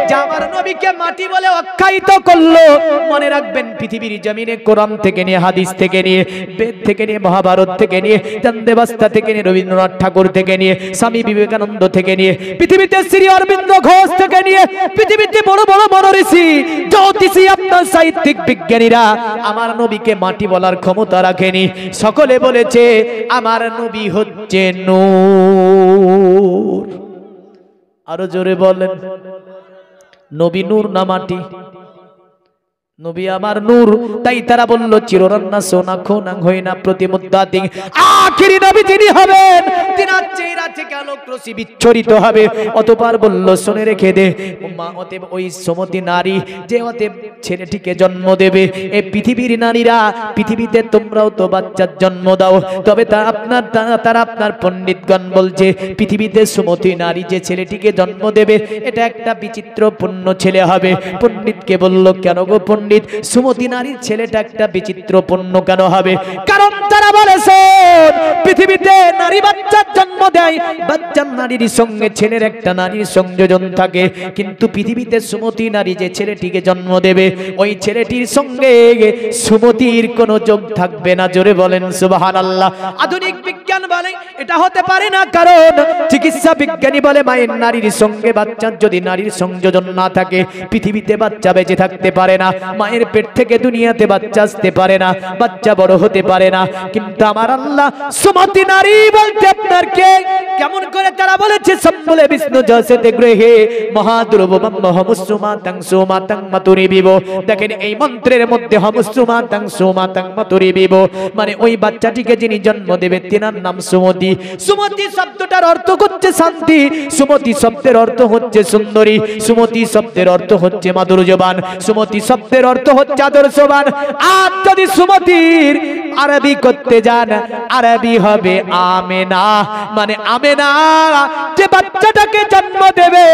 যে আমার নবীকে মাটি বলে আখ্যায়িত করলো, মনে রাখবেন পৃথিবীর জমিনে কোরআন থেকে নিয়ে, হাদিস থেকে নিয়ে, বেদ থেকে নিয়ে, মহাভারত থেকে নিয়ে, চান্দেবাস্তা থেকে নিয়ে, রবীন্দ্রনাথ ঠাকুর থেকে নিয়ে, স্বামী বিবেকানন্দ থেকে নিয়ে, পৃথিবীতে শ্রী অরবিন্দ ঘোষ থেকে নিয়ে, পৃথিবীতে বড় বড় মনীষী জ্যোতিষী আপনার সাহিত্যিক বিজ্ঞানীরা আমার নবীকে মাটি বলার ক্ষমতা রাখেনি। সকলে বলেছে আমার নবী হচ্ছে নূর। আরো জোরে বলেন, নবী নূর না মাটি? নবী আমার নূর, তাই তারা বলল চিররান্না সোনা খোনাং হই না প্রতিমুদ্দাতিং, আখিরি নবী যিনি হবেন তিনার চেহারা থেকে আলোক রশ্মি বিচ্ছরিত হবে। অতঃপর বলল শুনে রেখে দে মা, অতএব ওই সমতি নারী যে অতএব ছেলেটিকে জন্ম দেবে, এই পৃথিবীর নারীরা, পৃথিবীতে তোমরাও তো বাচ্চার জন্ম দাও, তবে তারা আপনার পণ্ডিতগণ বলছে পৃথিবীতে সুমতি নারী যে ছেলেটিকে জন্ম দেবে এটা একটা বিচিত্রপূর্ণ ছেলে হবে। পণ্ডিতকে বলল কেন গো পণ্ডিত, সুমতি নারীর ছেলেটা একটা বিচিত্রপূর্ণ কেন হবে? কারণ তারা বলেছে পৃথিবীতে নারী বাচ্চার জন্ম দেয়, বাচ্চার নারীর সঙ্গে ছেলের একটা নারীর সংযোজন থাকে, কিন্তু পৃথিবীতে সুমতি নারী যে ছেলেটিকে জন্ম দেবে ওই ছেলেটির সঙ্গে সুমতির কোনো যোগ থাকবে না। জোরে বলেন সুবহানাল্লাহ। আধুনিক বিজ্ঞান বলে এটা হতে পারে না, কারণ চিকিৎসা বিজ্ঞানী বলে মায়ের নারীর সঙ্গে বাচ্চার যদি নারীর সংযোজন না থাকে পৃথিবীতে বাচ্চা বেঁচে থাকতে পারে না, মায়ের পেট থেকে দুনিয়াতে বাচ্চা আসতে পারে না, বাচ্চা বড় হতে পারে না। কিন্তু আমার আল্লাহ সুমতি নারী বলতে আপনার কে? কেমন করে তারা বলেছে সম্বলে বিষ্ণু জসতে গ্রহে মহাদ্রব হমুসুমাতাং সুমাতাং মাতুরিবিব। দেখেন এই মন্ত্রের মধ্যে হমুসুমাতাং সুমাতাং মাতুরিবিব মানে ওই বাচ্চাটিকে যিনি জন্ম দেবে তিনার নাম সুমতি। সুমতি শব্দটার অর্থ হচ্ছে শান্তি, সুমতি শব্দের অর্থ হচ্ছে সুন্দরী, সুমতি শব্দের অর্থ হচ্ছে মাধুর্যবান, সুমতি শব্দের অর্থ হচ্ছে আদর্শবান। আর যদি সুমতির আরবি করতে যান, আরবি হবে আমেনা, মানে আমেনা যে বাচ্চাটাকে জন্ম দেবে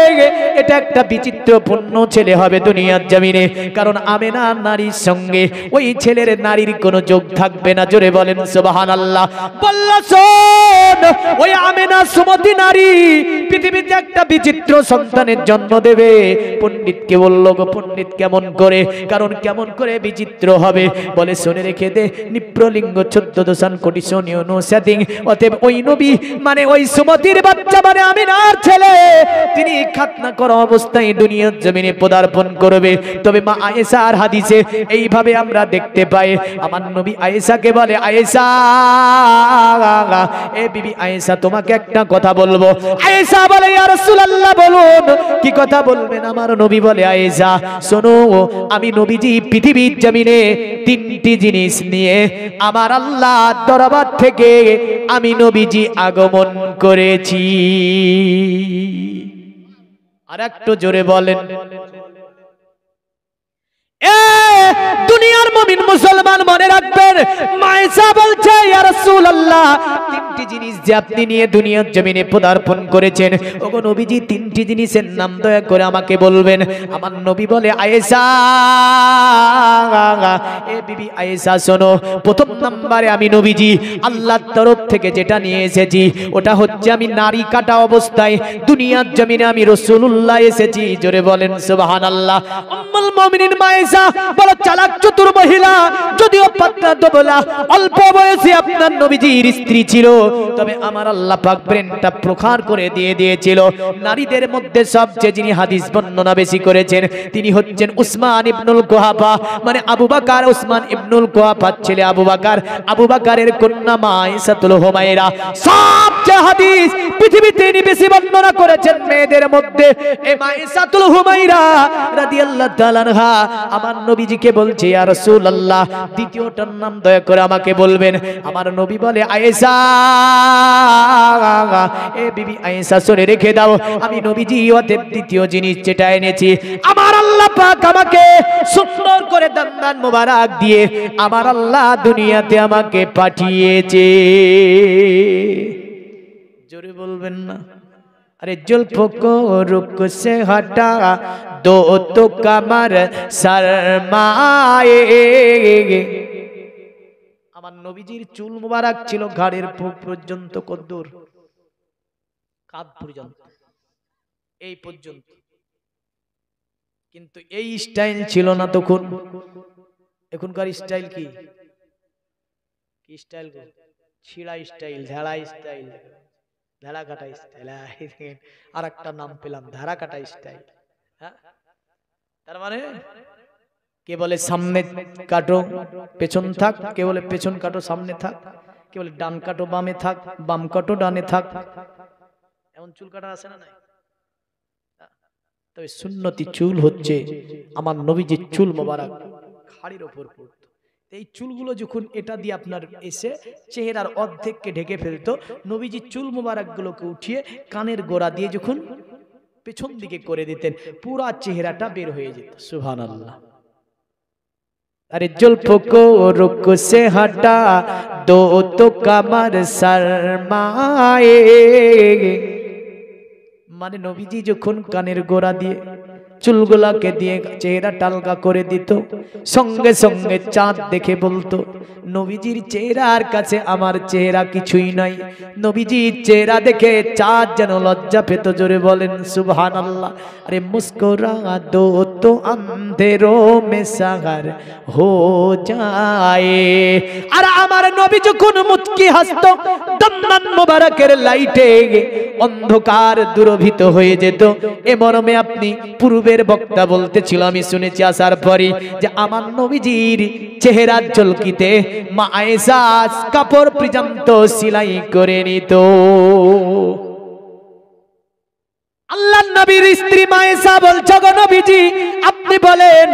এটা একটা বিচিত্রপূর্ণ ছেলে হবে দুনিয়ার জমিনে, কারণ আমেনা নারীর সঙ্গে ওই ছেলের নারীর কোনো যোগ থাকবে না। জোরে বলেন সুবহানাল্লাহ। বলল শোন, ওই আমেনা সুমতি নারী পৃথিবীতে একটা বিচিত্র সন্তানের জন্ম দেবে। পণ্ডিতকে বলল গো পণ্ডিত কেমন করে? কারণ কেমন করে বিচিত্র হবে? বলে শুনে রেখে দে, নিপ্রলিঙ্গ 14 দশান কোটি শোনিও নোসাদিং। অতএব ওই নবী মানে ওই সুমতির বাচ্চা মানে আমিনার ছেলে, তিনি খাতনা করা অবস্থায় দুনিয়ার জমিনে পদার্পণ করবে। তবে মা আয়েশার হাদিসে এইভাবে আমরা দেখতে পাই, আমার নবী আয়েশাকে বলে আয়েশা, এ বিবি আয়েশা তোমাকে একটা কথা বলবো। আয়েশা বলে ইয়া রাসূলুল্লাহ বলুন। কি কথা বলবেন? আমার নবী বলে আয়েশা শোনো, আমি নবীজি পৃথিবীর জমিনে 3টি জিনিস নিয়ে আমার আল্লাহ দরবার থেকে আমি নবীজি আগমন করেছি। আর একটু জোরে বলেন। মনে রাখবেন। মায়েশা বলছে ইয়া রাসূলুল্লাহ, তিনটি জিনিস যে আপনি নিয়ে দুনিয়ার জমিনে পদার্পণ করেছেন, ওগো নবীজি তিনটি জিনিসের নাম দয়া করে আমাকে বলবেন। আমার নবী বলে আয়েশা, এ বিবি আয়েশা শোনো, প্রথম নম্বরে আমি নবীজি আল্লাহর তরফ থেকে যেটা নিয়ে এসেছি ওটা হচ্ছে আমি নারী কাটা অবস্থায় দুনিয়ার জমিনে আমি রাসূলুল্লাহ এসেছি। জোরে বলেন সুবহানাল্লাহ। উম্মুল মুমিনিন মায়েশা বড় চালাক চতুর মহিলা, যদিও পাতলা দুবলা, অল্প বয়সে আপনার নবীজির স্ত্রী ছিল, তবে আমার আল্লাহ পাক ব্রেনটা প্রখার করে দিয়েছিল। নারীদের মধ্যে সবচেয়ে যিনি হাদিস বর্ণনা বেশি করেছেন তিনি হচ্ছেন উসমান ইবনুল কুহাফা, মানে আবু বকর উসমান ইবনুল কুহাফার ছেলে আবু বকর, আবু বকরের কন্যা মায়েশাতুল হুমায়রা। সবচেয়ে হাদিস পৃথিবীতে তিনি বেশি বর্ণনা করেছেন মেয়েদের মধ্যে এই মায়েশাতুল হুমায়রা রাদিয়াল্লাহু তাআলা আনহা। আমার নবীজিকে বলছে ইয়া রাসূলুল্লাহ, দ্বিতীয়টার নাম দয়া করে আমাকে বলবেন। আমার নবী বলে আয়েশা, এ বিবি আয়েশা শুনে রেখে দাও, আমি নবীজি ওদের দ্বিতীয় জিনিস যেটা এনেছি, আমার আল্লাহ পাক আমাকে সুন্দর করে দান মোবারক দিয়ে আমার আল্লাহ দুনিয়াতে আমাকে পাঠিয়েছে। জোরে বলবেন না? अरे जुल्फों को रुक से हटा दो तो कमर शर्माए। আমার নবীজির চুল মুবারক ছিল ঘাড়ের পর্যন্ত, কদ্দুর কাঁধ পর্যন্ত, এই পর্যন্ত, কিন্তু এই স্টাইল ছিল না তখন। এখনকার স্টাইল কি? কি স্টাইল? ছিড়া স্টাইল, ঝাড়া স্টাইল, ধারা কাটা স্টাইল। আর একটা নাম পেলাম, ধারা কাটা স্টাইল। তার মানে কে বলে সামনে কাটো পেছন থাক, কে বলে পেছন কাটো সামনে থাক, কে বলে ডান কাটো বামে থাক, বাম কাটো ডানে থাক। এমন চুল কাটা আছে না নাই? তবে সুন্নতি চুল হচ্ছে আমার নবীজির চুল মোবারক ঘাড়ের ওপর পড়তো। এই চুলগুলো যখন এটা দিয়ে আপনার এসে চেহারার অর্ধেককে ঢেকে ফেলতো, নবীজির চুল মোবারক গুলোকে উঠিয়ে কানের গোড়া দিয়ে যখন পেছন দিকে করে দিতেন, পুরা চেহারাটা বের হয়ে যেত। সুবহানাল্লাহ। अरे जुल्फों को रुक से हटा दो तो कमर शर्माए। মানে নবীজি যখন কানের গোড়া দিয়ে চুলগুলাকে দিয়ে চেহারা টালকা করে দিত, সঙ্গে সঙ্গে চাঁদ দেখে বলতো নবীজির চেহারার কাছে আমার চেহারা কিছুই নাই। নবীজির চেহারা দেখে চাঁদ যেন লজ্জা পেত। জোরে বলেন সুবহানাল্লাহ। আরে মুস্কুরা দো তো আন্ধেরো মে সাগর হো যায়। আর আমার নবী যখন মুচকি হাসতো, দন্দান মোবারকের লাইটে অন্ধকার দূরভীত হয়ে যেত। এ মর্মে আপনি পূর্বের বক্তা বলতেছিল, আমি শুনেছি আসার পরে, যে আমার নবীজির চেহারার ঝলকিতে মা আয়েশা কাপড় পর্যন্ত সেলাই করে নিত। আল্লাহর নবীর স্ত্রী মায়েশা বলছে, গো নবীজি আপনি বলেন,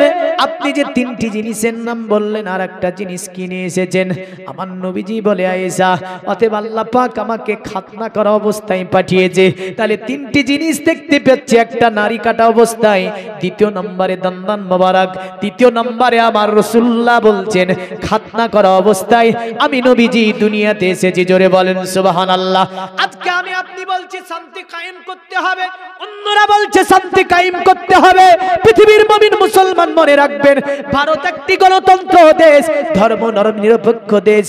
আপনি যে তিনটি জিনিসের নাম বললেন আর একটা জিনিস কিনে এসেছেন। আমার নবীজি বলে আয়েশা, অতএব আল্লাহ পাক আমাকে খাতনা করা অবস্থায় পাঠিয়েছে, তাহলে তিনটি জিনিস দেখতে পাচ্ছি, একটা নারী কাটা অবস্থায়, দ্বিতীয় নম্বরে দন্দান মোবারক, তৃতীয় নম্বরে আমার রাসূলুল্লাহ বলছেন খাতনা করা অবস্থায় আমি নবীজি দুনিয়াতে এসেছি। জোরে বলেন সুবহানাল্লাহ। আজকে আমি আপনি বলছি শান্তি কায়েম করতে হবে, অন্যরা বলছে শান্তি কায়েম করতে হবে। পৃথিবীর মুমিন মুসলমান মনে রাখবেন, ভারত একটি গণতন্ত্র দেশ, ধর্ম নিরপেক্ষ দেশ।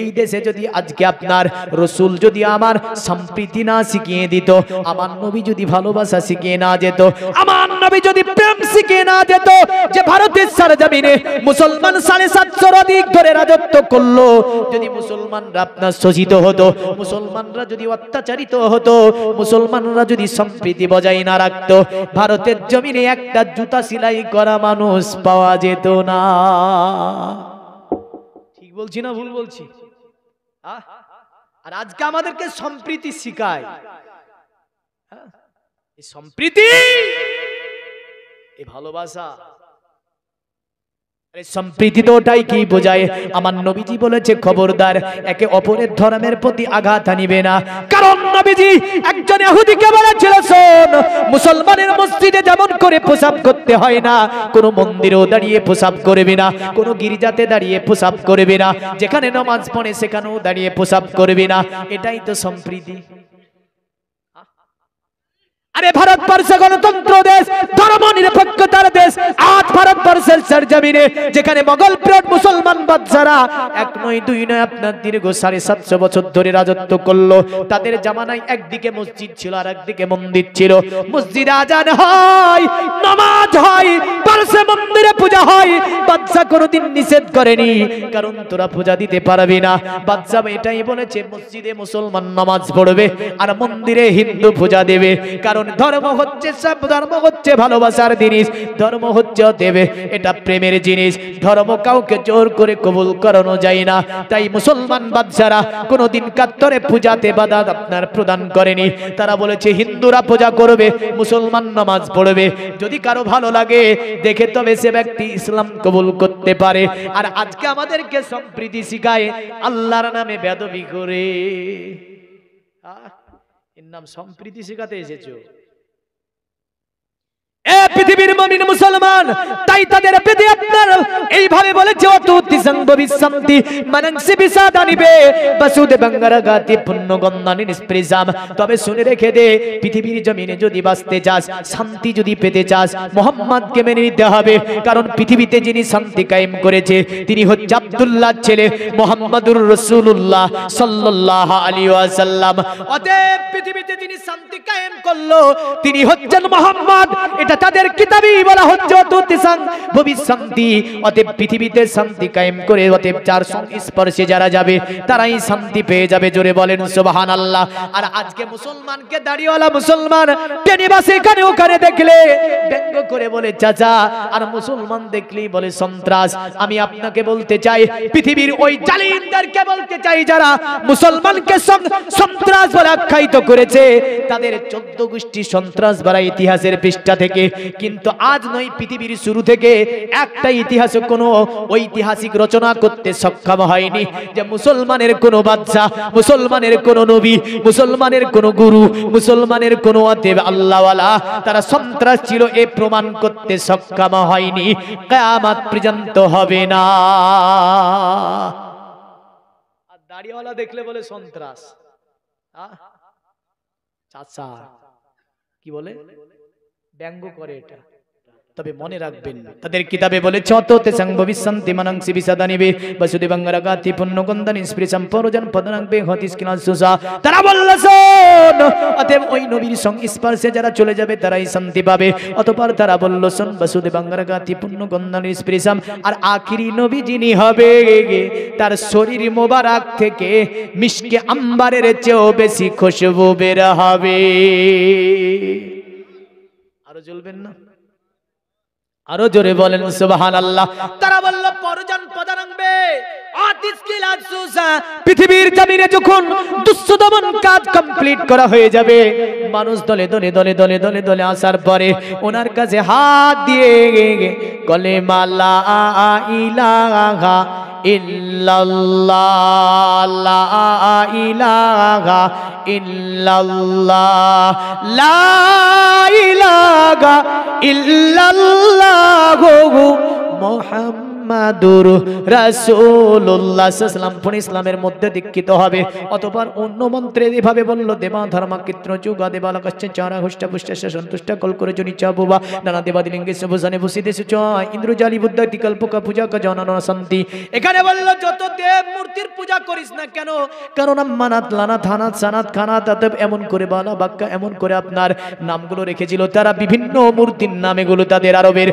এই দেশে যদি আজকে আপনার রাসূল যদি আমার সম্প্রীতি না শিখিয়ে দিত, আমার নবী যদি ভালোবাসা শিখিয়ে না যেত, আমার নবী যদি প্রেম শিখিয়ে না যেত, যে ভারতের সরজমিনে মুসলমান ৭৫০ অধিক ধরে রাজত্ব করলো, যদি মুসলমানরা আপনার শোষিত হতো, মুসলমানরা যদি অত্যাচারিত হতো, মুসলমানরা যদি সম্প্রীতি বজায় না রাখতো, ভারতের জমিনে একটা জুতা সেলাই করা মানুষ পাওয়া যেত না। ঠিক বলছি না ভুল বলছি? আর আজকে আমাদেরকে সম্প্রীতি শিখায়, এই সম্প্রীতি, এই ভালোবাসা। সম্প্রীতি তো ওটাই কি বোঝায়? আমার নবীজি বলেছে খবরদার একে অপরের ধর্মের প্রতি আঘাত আনিবে না। কারণ নবীজি একজন ইহুদিকে বলেছিল, শোন, মুসলমানের মসজিদে যেমন করে প্রসাব করতে হয় না, কোন মন্দিরেও দাঁড়িয়ে প্রসাব করবে না, কোন গির্জাতে দাঁড়িয়ে প্রসাব করবে না, যেখানে নামাজ পড়ে সেখানেও দাঁড়িয়ে প্রসাব করবে না। এটাই তো সম্প্রীতি। আরে ভারতবর্ষ গণতন্ত্র দেশ, ধর্ম নিরপেক্ষতার দেশ। আজ ভারতবর্ষের সরজমিনে যেখানে মোগল পিরিয়ড মুসলমান বাদশারা এক নয় দুই নয় আপনার দীর্ঘ 750 বছর ধরে রাজত্ব করলো, তাদের জামানায় একদিকে মসজিদ ছিল আর একদিকে মন্দির ছিল। মসজিদে আজান হয়, নামাজ হয়, পারসে মন্দিরে পূজা হয়। বাদশা কোনোদিন নিষেধ করেনি, কারণ তোরা পূজা দিতে পারবি না। বাদশা এটাই বলেছে, মসজিদে মুসলমান নামাজ পড়বে আর মন্দিরে হিন্দু পূজা দেবে। কারণ ধর্ম হচ্ছে সব, ধর্ম হচ্ছে ভালোবাসার জিনিস, ধর্ম হচ্ছে দেবে, এটা প্রেমের জিনিস। ধর্ম কাউকে জোর করে কবুল করানো যায় না। তাই মুসলমান বাদশারা কোনোদিন কাত্তরে পূজাতে বাধা আপনার প্রদান করেনি। তারা বলেছে হিন্দুরা পূজা করবে, মুসলমান নামাজ পড়বে। যদি কারো ভালো লাগে দেখে তবে সে ব্যক্তি ইসলাম কবুল করতে পারে। আর আজকে আমাদেরকে সম্প্রীতি শিখায় আল্লাহর নামে বেয়াদবি করে। এর নাম সম্প্রীতি শেখাতে এসেছো? পৃথিবীর মুমিন মুসলমান তাই তাদের প্রতি আপনার এইভাবে বলেছে, অতুতি সংভবিসন্তি মানংসি বিসাদানিবে বসুদে বাঙ্গারাগাতি পুণ্যগন্ধানি নিষ্প্রিজাম। তবে শুনে রেখে দে, পৃথিবীর জমিনে যদি বাঁচতে চাস, শান্তি যদি পেতে চাস, মুহাম্মদকে মেনে নিতে হবে। কারণ পৃথিবীতে যিনি শান্তি কায়েম করেছে তিনি হচ্ছে আব্দুল্লাহর ছেলে মুহাম্মদুর রাসূলুল্লাহ সাল্লাল্লাহু আলাইহি ওয়াসাল্লাম। অতএব পৃথিবীতে যিনি শান্তি কায়েম করলো তিনি হচ্ছেন মুহাম্মদ। এটা তাদের কিতাবই বলা হচ্ছে অতুতি সংভবিসন্তি। অতএব পৃথিবীতে শান্তি কায়েম করে, অতএব যার সংস্পর্শে যারা যাবে তারাই শান্তি পেয়ে যাবে। জোরে বলেন সুবহানাল্লাহ। আর আজকে মুসলমানকে দাড়িওয়ালা মুসলমান টেনিবাসে এখানে ওখানে দেখলে ব্যঙ্গ করে বলে চাচা, আর মুসলমান দেখলেই বলে সন্ত্রাস। আমি আপনাকে বলতে চাই, পৃথিবীর ওই জালিমদেরকে বলতে চাই যারা মুসলমানকে সন্ত্রাস বলে আখ্যায়িত করেছে, তাদের 14 গোষ্ঠী সন্ত্রাস বলা ইতিহাসের পৃষ্ঠা থেকে। কিন্তু আজ নয়, পৃথিবীর শুরু থেকে একটা ইতিহাসে কোনো ঐতিহাসিক রচনা করতে সক্ষম হয়নি যে মুসলমানের কোনো বাদশা, মুসলমানের কোনো নবী, মুসলমানের কোনো গুরু, মুসলমানের কোনো দেব আল্লাহওয়ালা তারা সন্ত্রাস ছিল এ প্রমাণ করতে সক্ষম হয়নি। কিয়ামত পর্যন্ত হবে না। আর দাড়িওয়ালা দেখলে বলে সন্ত্রাস। চাচা কি বলে? ব্যঙ্গ করে এটা। তবে মনে রাখবেন, তাদের কিতাবে বলেছে অততে সংভবিসন্তি মানংসি বিসাদানিবে বসুদে বাঙ্গারাগাতি পুণ্যগন্ধানি স্পৃশম পরজন পদনাংবে হতিস্কিনাল সুসা। তারা বলল শোন, অতএব ওই নবীর সংস্পর্শে যারা চলে যাবে তারাই শান্তি পাবে। অতঃপর তারা বলল শোন, বসুদে বাঙ্গারাগাতি পুণ্যগন্ধানি স্পৃশম। আর আখিরি নবী যিনি হবে তার শরীর মোবারক থেকে মিশকে আম্বারের চেয়েও বেশি খুশবু বের হবে। আরো জ্বলবেন না? আরো জোরে বলেন সুবহানাল্লাহ। তারা বলল পরজন পদানংবে আতিসকিলাত সুসা। পৃথিবীর জমিনে যখন দুঃসদমন কাজ কমপ্লিট করা হয়ে যাবে, মানুষ দলে দলে দলে দলে দলে দলে আসার পরে ওনার কাছে হাত দিয়ে কলেমা লা ইলাহা ইল্লাল্লাহ, লা ইলাহা ইল্লাল্লাহ, লা ইলাহা ইল্লাল্লাহু মুহাম্মাদুর রাসূলুল্লাহ সাল্লাল্লাহু আলাইহি ইসলামের মধ্যে দীক্ষিত হবে। অতঃপর অন্য মন্ত্রে এভাবে বলল, দেবা ধর্মাকৃত্র যুগা দেবালকশ্চ চারা হুষ্ট পুষ্ট সন্তুষ্ট কল করে জনি চাবুবা নানা দেবাদিলিঙ্গে সবসানে বসিতে সুচ ইন্দ্রজালি বুদ্ধি কল্পকা পূজা কা জনন শান্তি। এখানে বলল যত দেব মূর্তির পূজা করিস না কেন, কারণ মানাত লানাত হানাত সানাত খানাত অতএব এমন করে বালা বাক্কা এমন করে আপনার নামগুলো রেখেছিল তারা, বিভিন্ন মূর্তির নামেগুলো তাদের আরবের।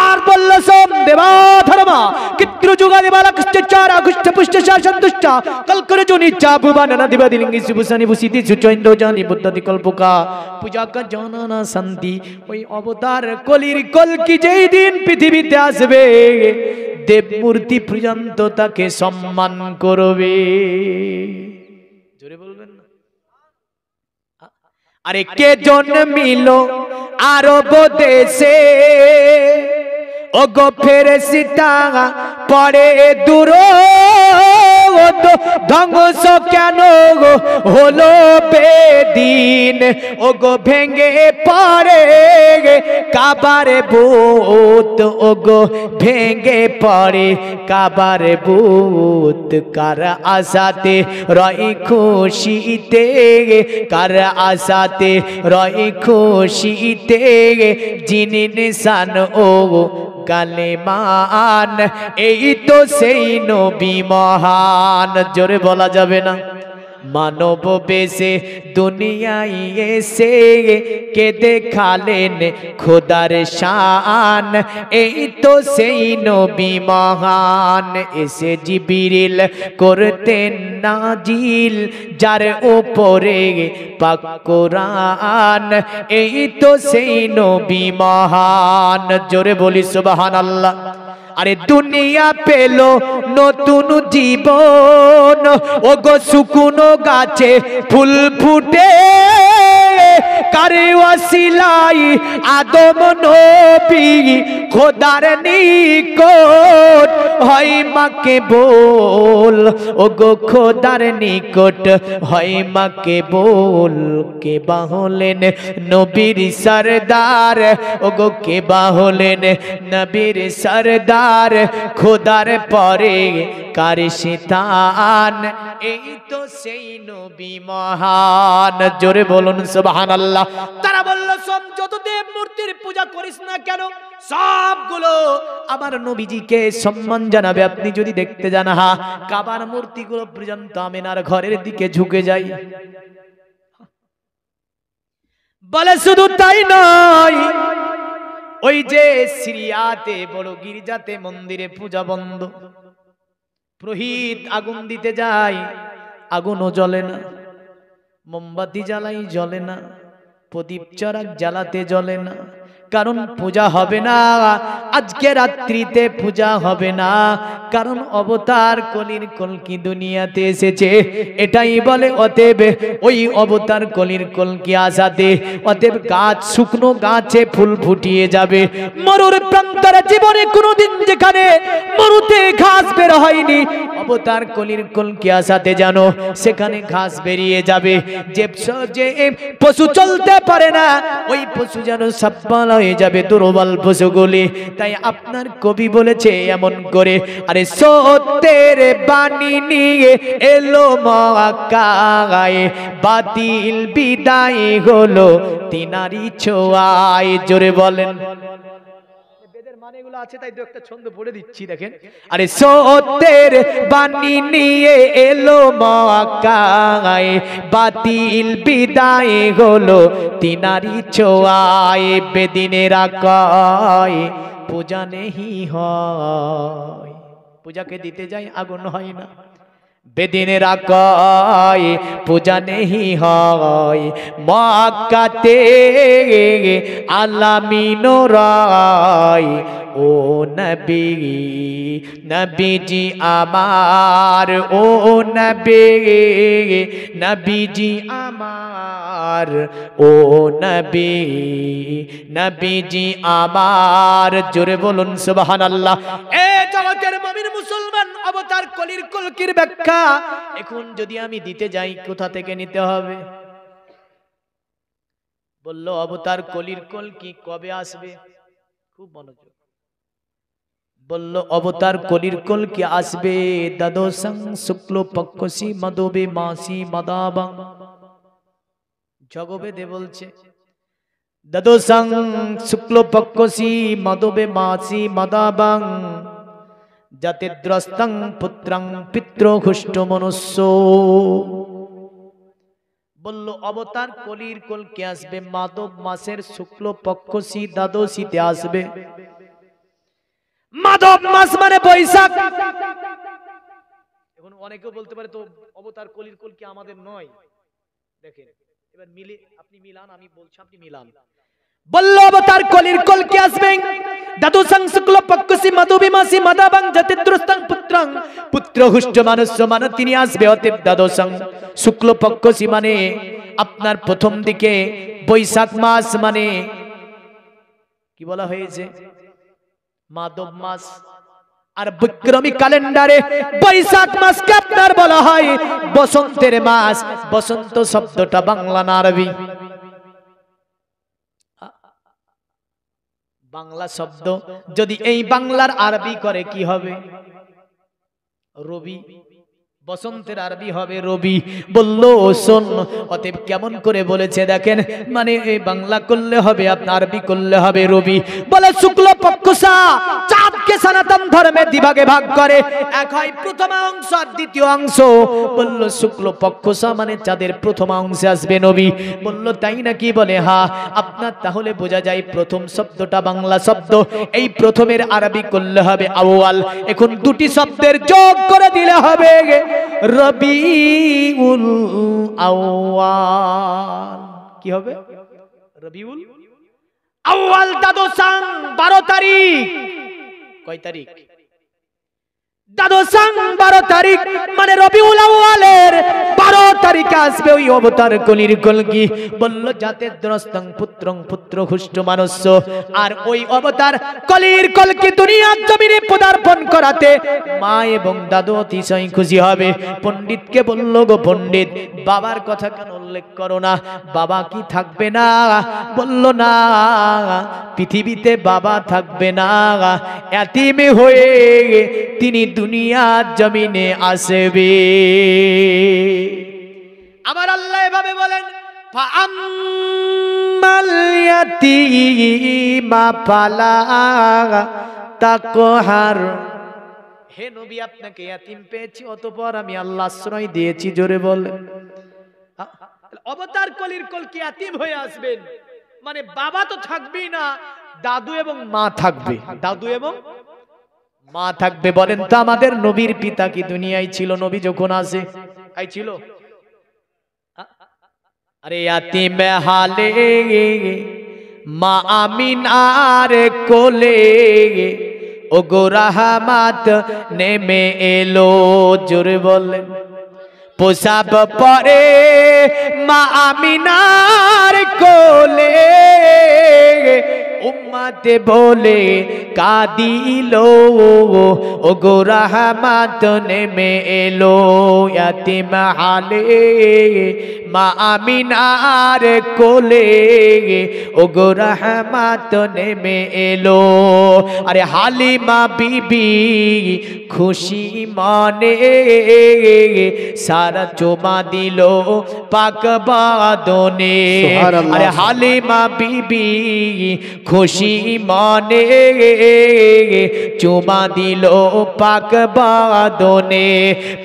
আর বলল সোম দেবা ধর্মা কিত্র যুগা দেবালকশ্চ চারা হুষ্ট পুষ্ট সন্তুষ্ট কল করে জনি চাবুবা নানা দেবাদিলিঙ্গে সবসানে বসিতে সুচ ইন্দ্রজালি বুদ্ধি কল্পকা পূজা কা জনন শান্তি। ওই অবতার কলির কলকি যেই দিন পৃথিবীতে আসবে, দেব মূর্তি পর্যন্ত তাকে সম্মান করবে। জোরে বলবেন না? আরে কে জন্মিল আরব দেশে, ও গো ফেরেশতা পড়ে দূর ধ্বংস কেন হলো বেদিন ও গো ভেঙে পড়ে কাবার বুত ও গো ভেঙে পড়ে কাবার বুত কার আশাতে রয় খুশিতে কার আশাতে রয় খুশিতে যিনি নিশান ও কালেমান এই তো সেই নবী মহান জোরে বলা যাবে না মানব বেশে দুনিয়ায় এসে কে দেখালেন খোদার শান এই তো সেই নবী মহান এসে জিবরিল করতেন নাজিল যার উপরে পাক কোরআন এই তো সেই নবী মহান জোরে বলি সুবহানাল্লাহ আরে দুনিয়া পেল নতুন জীবন ও গো শুকনো গাছে ফুল ফুটে কারে ওয়াসিলাই আদম নবী খোদার নিকট হয় মাকে বল ও গো খোদার নিকট হয় মাকে বল কে বাহলেন নবীর সরদার ও গো কে বাহলেন নবীর সরদার খোদার পরে কার শয়তান এই তো সেই নবী মহান জোরে বলুন সুবহানাল্লাহ তারা বলল সব যত দেব মূর্তির পূজা করিস না কেন সবগুলো আমার নবীজিকে সম্মান জানাবে আপনি যদি দেখতে যান হ্যাঁ কাবার মূর্তিগুলো পর্যন্ত আমিনার ঘরের দিকে ঝুঁকে যায় বলে শুধু তাই নয় ওই যে সিরিয়াতে বড় গির্জাতে মন্দিরে পূজা বন্ধ পুরোহিত আগুন দিতে যায় আগুনও জ্বলে না মোমবাতি জ্বালাই জ্বলে না প্রদীপ চরাক জ্বালাতে জ্বলে না কারণ পূজা হবে না আজকে রাত্রিতে পূজা হবে না কারণ অবতার কলির কলকি দুনিয়াতে এসেছে এটাই বলে অতএব ওই অবতার কলির কলকি আসাতে অতএব গাছ শুকনো গাছে ফুল ফুটিয়ে যাবে মরুর প্রান্তরে জীবনে কোনোদিন যেখানে মরুতে ঘাস বের হয়নি অবতার কলির কলকি আসাতে জানো সেখানে ঘাস বেরিয়ে যাবে যে পশু চলতে পারে না ওই পশু যেন সাব্বাল হয়ে যাবে দুর্বল পশুগুলি তাই আপনার কবি বলেছে এমন করে আরে সত্যের বাণী নিয়ে এলো মক্কায় বাতিল বিদায় হলো তিনারি ছোঁয়ায় জোরে বলেন বেদের মানেগুলো আছে তাই দু একটা ছন্দ পড়ে দিচ্ছি দেখেন আরে সত্যের বাণী নিয়ে এলো মক্কায় বাতিল বিদায় হলো তিনারি ছোঁয়ায় বেদিনেরা কয় পূজা নেহি হয় পূজাকে দিতে যাই আগুন হয় না বেদিনেরা কয় পূজা নেহি হয় মক্কাতে আলামিনোরায় ও নবী নবীজি আমার ও নবী নবীজি আমার ও নবী নবীজি আমার জোরে বলুন সুবহানাল্লাহ এ জগতের মুমিন মুসলমান অবতার কলির কলকির ব্যাখ্যা এখন যদি আমি দিতে যাই কোথা থেকে নিতে হবে বলল অবতার কলির কলকি কবে আসবে খুব মনোযোগ বলল অবতার কলির কলকি আসবে দ্বাদশং শুক্ল পক্ষসি মদবে মাসি মদাবা জগবেদে বলছে দ্বাদশং শুক্ল পক্ষসি মদবে মাসি মদাবাং যাতে দ্রস্তং পুত্রং পিতৃ হুষ্ট মনুষ্য বলল অবতার কলির কলকি আসবে মাধব মাসের শুক্ল পক্ষসি দ্বাদশীতে আসবে মাধব মাস মানে বৈশাখ এখন অনেকে বলতে পারে তো অবতার কলির কলকি আমাদের নয় দেখেন এবার মিলে আপনি মিলান আমি বলছি আপনি মিলান বলল অবতার কলির কলকি আসবে দ্বাদশং শুক্ল পক্ষসি মধুবি মাসি মদাবাং যতিদ্রস্তং পুত্রং পুত্র হুষ্ট মানুষ্য মানে তিনি আসবে অতএব দ্বাদশং শুক্ল পক্ষসি মানে আপনার প্রথম দিকে বৈশাখ মাস মানে কি বলা হয়েছে মাধব মাস। আর বিক্রমী ক্যালেন্ডারে বৈশাখ মাসকে আপনার বলা হয় বসন্তের মাস। বসন্ত শব্দটা বাংলা না আরবি? বাংলা শব্দ। যদি এই বাংলার আরবি করে কি হবে? রবি। বসন্তের আরবি হবে রবি। বলল শোন, অতএব কেমন করে বলেছে দেখেন, মানে এই বাংলা করলে হবে আপনার আরবি করলে হবে রবি। বলে শুক্ল পক্ষসা, চাঁদকে সনাতন ধর্মে দ্বিভাগে ভাগ করে, এক হয় প্রথম অংশ আর দ্বিতীয় অংশ। বলল শুক্ল পক্ষসা মানে চাঁদের প্রথম অংশে আসবে নবী। বলল তাই নাকি? বলে হ্যাঁ। আপনার তাহলে বোঝা যায় প্রথম শব্দটা বাংলা শব্দ, এই প্রথমের আরবি করলে হবে আউয়াল। এখন দুটি শব্দের যোগ করে দিলে হবে রবিউল আউয়াল। কি হবে? রবিউল আউয়াল। দ্বাদশাং 12 তারিখ। কয় তারিখ? দ্বাদশাং 12 তারিখ মানে রবিউল আউয়ালের 12 তারিখে আসবে ওই অবতার কলির কলকি। বলল যাতে দ্রস্তং পুত্রং পুত্র হুষ্ট মানুষ্য। আর ওই অবতার কলির কলকি দুনিয়ার জমিনে পদার্পণ করাতে মা এবং দাদু অতিশয় খুশি হবে। পণ্ডিতকে বলল গো পণ্ডিত, বাবার কথা কেন উল্লেখ করো না? বাবা কি থাকবে না? বলল না, পৃথিবীতে বাবা থাকবে না, এতিম হয়ে তিনি দুনিয়ার জমিনে আসবে। আমার আল্লাহ এভাবে বলেন, ফাআম্মাল ইয়াতীমা ফালা তাকহার। হে নবী, আপনাকে ইয়াতীম পেয়েছি, অতঃপর আমি আল্লাহ আশ্রয় দিয়েছি। জোরে বলেন। অবতার কলির কলকি ইয়াতীম হয়ে আসবেন মানে বাবা তো থাকবেই না, দাদু এবং মা থাকবে। দাদু এবং মা থাকবে। বলেন তো আমাদের নবীর পিতা কি দুনিয়ায় ছিল নবী যখন আসে? আই ছিল? আরে ইয়াতীম হালে মা আমিনার কোলে ওগো রাহমাত নেমে এলো। জোরে বলেন। পোশাব পরে মা আমিনার কোলে উম্মতে বলে কাঁদিলো ওগো রাহমাত নেমে এলো। ইয়াতীম হালে মা আমিনার কোলে ওগো রাহমাত নেমে এলো। আরে হালিমা বিবি খুশি মনে সারা চুমা দিল পাক বাদনে। আরে হালিমা বিবি খুশি মনে চুমা দিল পাক বাদনে।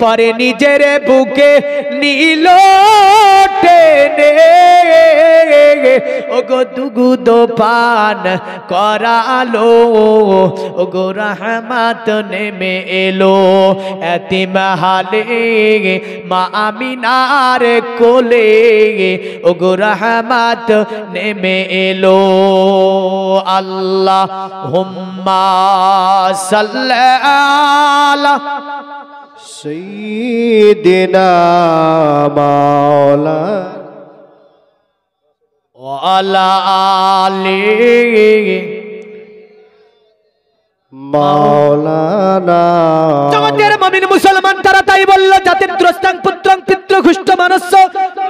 পরে নিজের বুকে নিল টেনে ওগো দুগুদ পান করালো ওগো রাহমাত নেমে এলো। এতিম হালে মা আমিনার কোলে ওগো রাহমাত নেমে এলো। আল্লাহুম্মা সাল্লি আলা সাইয়্যিদিনা মাওলানা ওয়া আলা আলি মাওলানা। জগতের মুমিন মুসলমান তারা তাই বলল, জাতির দ্রষ্টাং পুত্রং পিতৃঘুষ্ট মানুষ্য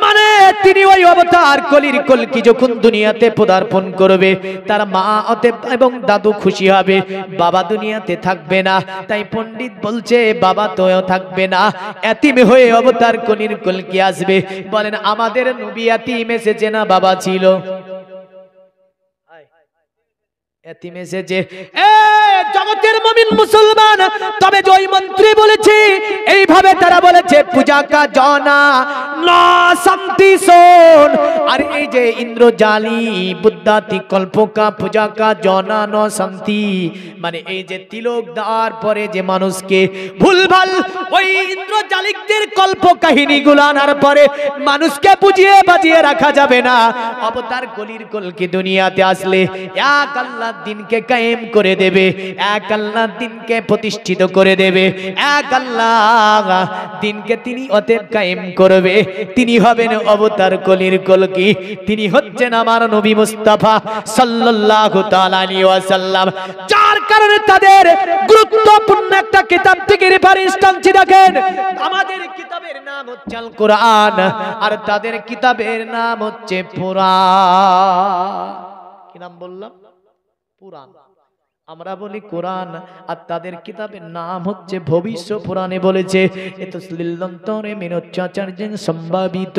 মানে তিনি ওই অবতার কলির কলকি যখন দুনিয়াতে পদার্পণ করবে তার মা এবং দাদু খুশি হবে, বাবা দুনিয়াতে থাকবে না। তাই পণ্ডিত বলছে বাবা তোও থাকবে না, এতিম হয়ে অবতার কলির কলকি আসবে। বলেন আমাদের নবী এতিম এসেছে না বাবা ছিল? এতিম এসেছে। জগতের মুমিন মুসলমান তবে জয় মন্ত্রী বলেছে এইভাবে, তারা বলেছে পূজা কা জানা না শান্তি শোন। আর এই যে ইন্দ্রজালি বুদ্ধাতি কল্পকা পূজা কা জানা ন শান্তি মানে এই যে তিলক দেওয়ার পরে যে মানুষকে ভুলভাল ওই ইন্দ্রজালিকদের কল্প কাহিনীগুলো আনার পরে মানুষকে বুঝিয়ে বাজিয়ে রাখা যাবে না। অবতার কলির কলকি দুনিয়াতে আসলে এক আল্লাহ দিনকে কায়েম করে দেবে। এক আল্লাহ দিনকে প্রতিষ্ঠিত করে দেবে, এক আল্লাহ দিনকে তিনি অতএব কায়েম করবে। তিনি হবেন অবতার কলির কলকি, তিনি হচ্ছেন আমার নবী মুস্তাফা সাল্লাল্লাহু তাআলা আলাইহি ওয়াসাল্লাম। যার কারণে তাদের গুরুত্বপূর্ণ একটা কিতাব থেকে রেফারেন্স টানছি। দেখেন, আমাদের কিতাবের নাম হচ্ছে আল কোরআন, আর তাদের কিতাবের নাম হচ্ছে পুরাণ। কি নাম বললাম? পুরাণ। আমরা বলি কোরআন, আর তাদের কিতাবের নাম হচ্ছে ভবিষ্য পুরাণে বলেছে এতো লিল্লন্তরে মিনোচ্চাচার্যেন সম্ভাবিত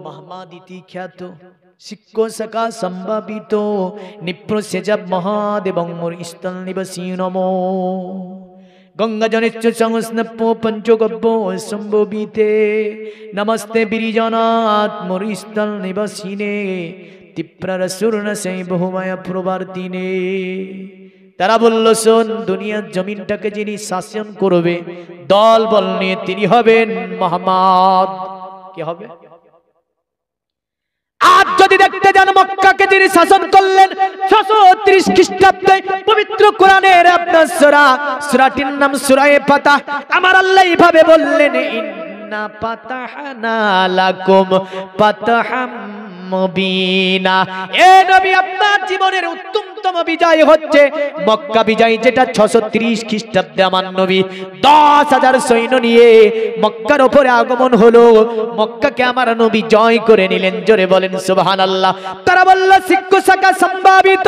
মহামাদিতি খ্যাত শিক্ষসকা সম্ভাবিত নিপ্রসেজব মহাদেবং মোর স্থল নিবাসী নমো গঙ্গা জনেচ্চ সংস্নপ্য পঞ্চগব্য সম্ভবিতে নমস্তে বিরিজনাথ মোর স্থল নিবাসিনে তিপ্রারসূর্ণ সেই বহুমায়া প্রবর্তিনে। তারা বলল, শোন, দুনিয়ার জমিনটাকে যিনি শাসন করবে দল বল নিয়ে, তিনি হবেন মুহাম্মদ। কি হবে? আজ যদি দেখতে যান, মক্কাকে যিনি শাসন করলেন 630 খ্রিস্টাব্দে, পবিত্র কোরআনের আপনার সূরাটির নাম সূরা ফাতাহ। আমার আল্লাহ এইভাবে বললেন, ইন্না ফাতাহনা লাকুম ফাতাহাম মুবিনা। এ নবী, আপনার জীবনের উত্তমতম বিজয় হচ্ছে মক্কা বিজয়, যেটা 630 খ্রিস্টাব্দে আমার নবী 10,000 সৈন্য নিয়ে মক্কার উপরে আগমন হলো। মক্কাকে আমার নবী জয় করে নিলেন। জোরে বলেন সুবহানাল্লাহ। তারা বলল, শিক্ষসকা সম্ভাবিত,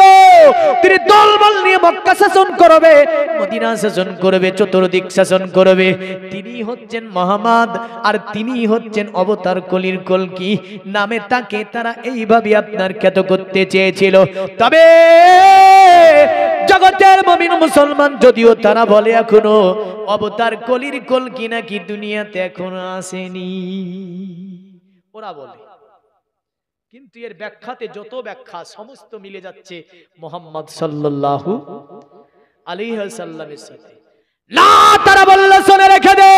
তিনি দলবল নিয়ে মক্কা শাসন করবে, মদিনা শাসন করবে, চতুর্দিক শাসন করবে। তিনি হচ্ছেন মুহাম্মদ, আর তিনি হচ্ছেন অবতার কলির কলকি। নামে তাকে তারা এইভাবে আপনার খ্যাত করতে চেয়েছিল। তবে জগতের মুমিন মুসলমান যদিও তারা বলে এখনো অবতার কলির কলকি নাকি দুনিয়াতে এখনো আসেনি, ওরা বলে, কিন্তু এর ব্যাখ্যাতে যত ব্যাখ্যা সমস্ত মিলে যাচ্ছে মুহাম্মদ সাল্লাল্লাহু আলাইহি ওয়াসাল্লামের সাথে। না, তারা বলল, শুনে রেখে দে,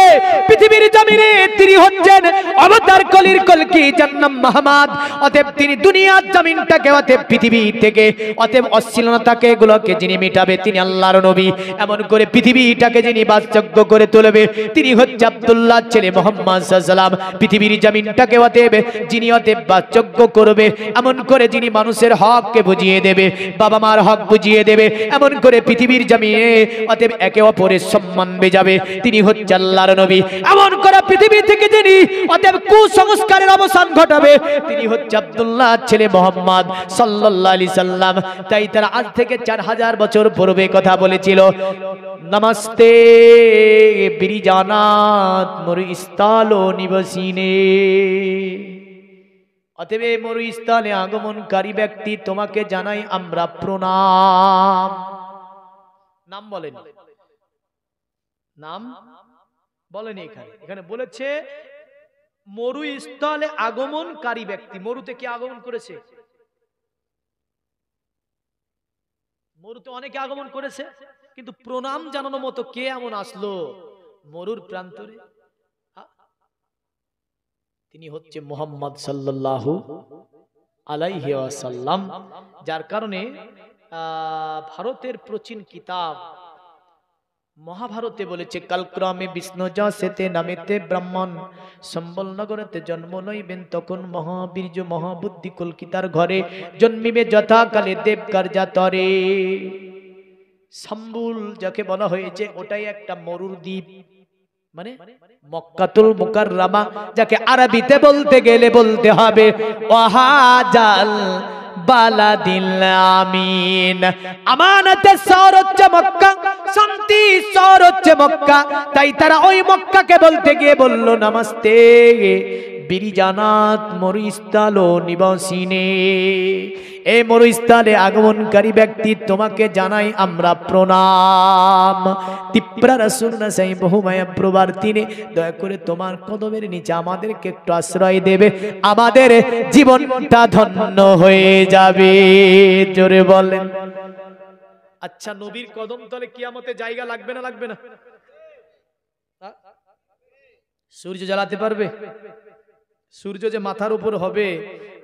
পৃথিবীর জমিনে তিনি হচ্ছেন অবতার কলির কলকি, যার নাম মুহাম্মদ। অতএব তিনি দুনিয়ার জমিনটাকে, অতএব পৃথিবী থেকে, অতএব অশ্লীলতাকে এগুলোকে যিনি মিটাবে তিনি আল্লাহর নবী। এমন করে পৃথিবীটাকে যিনি বাসযোগ্য করে তুলবে তিনি হচ্ছে আব্দুল্লাহ ছেলে মুহাম্মদ সাল্লাল্লাহু আলাইহি ওয়াসাল্লাম। পৃথিবীর জমিনটাকে অতএব যিনি অতএব বাসযোগ্য করবে, এমন করে যিনি মানুষের হককে বুঝিয়ে দেবে, বাবা মার হক বুঝিয়ে দেবে, এমন করে পৃথিবীর জমিনে অতএব একে অপরের সম্মান বেজাবে তিনি হচ্ছে আল্লাহর নবী। এমন করে পৃথিবী থেকে যিনি অতএব কুসংস্কারের অবসান ঘটাবে তিনি হচ্ছে আব্দুল্লাহ ছেলে মুহাম্মদ সাল্লাল্লাহু আলাইহি সাল্লাম। তাই তারা আজ থেকে 4000 বছর পূর্বে কথা বলেছিল, নমস্তে বিরিজানাত মরুস্থলো নিবাসিনে। অতএব মরুস্থলে আগমনকারী ব্যক্তি তোমাকে জানাই আমরা প্রণাম। নাম বলেন, নাম বলেন। এখানে বলেছে মরুস্থলে আগমনকারী ব্যক্তি। মরুতে কে আগমন করেছে? মরুতে অনেকে আগমন করেছে, কিন্তু প্রণাম জানানোর মতো কে এমন আসলো মরুর প্রান্তরে? তিনি হচ্ছে মুহাম্মদ সাল্লাল্লাহু আলাইহি ওয়াসাল্লাম। যার কারণে ভারতের প্রাচীন কিতাব মহাভারতে বলেছে, কালক্রমে বিষ্ণু যশেতে নামেতে ব্রাহ্মণ সম্বল নগরেতে জন্ম লইবেন, তখন মহাবীর্য মহাবুদ্ধি কলকিতার ঘরে জন্মিবে যথাকালে দেব কার্যাতরে। সম্বুল যাকে বলা হয়েছে ওটাই একটা মরুর দ্বীপ, মানে মক্কাতুল মুকাররমা, যাকে আরবিতে বলতে গেলে বলতে হবে ওয়াহাজাল বালাদিল আমিন। আমানতের শহর হচ্ছে মক্কা, শান্তি শহর হচ্ছে মক্কা। তাই তারা ওই মক্কাকে বলতে গিয়ে বলল, নমস্তে বিরিজানাত মরুস্থলো নিবাসিনে। এই মরুস্থলে আগমনকারী ব্যক্তি তোমাকে জানাই আমরা প্রণাম। তিপ্রা রাসূলনা সেই বহুমায়া প্রবর্তিনে, দয়া করে তোমার কদমের নিচে আমাদেরকে একটু আশ্রয় দেবে, আমাদের জীবনটা ধন্য হয়ে যাবে। জোরে বলেন। আচ্ছা, নবীর কদম তলে কিয়ামতে জায়গা লাগবে না লাগবে না? সূর্য জ্বালাতে পারবে? সূর্য যে মাথার উপর হবে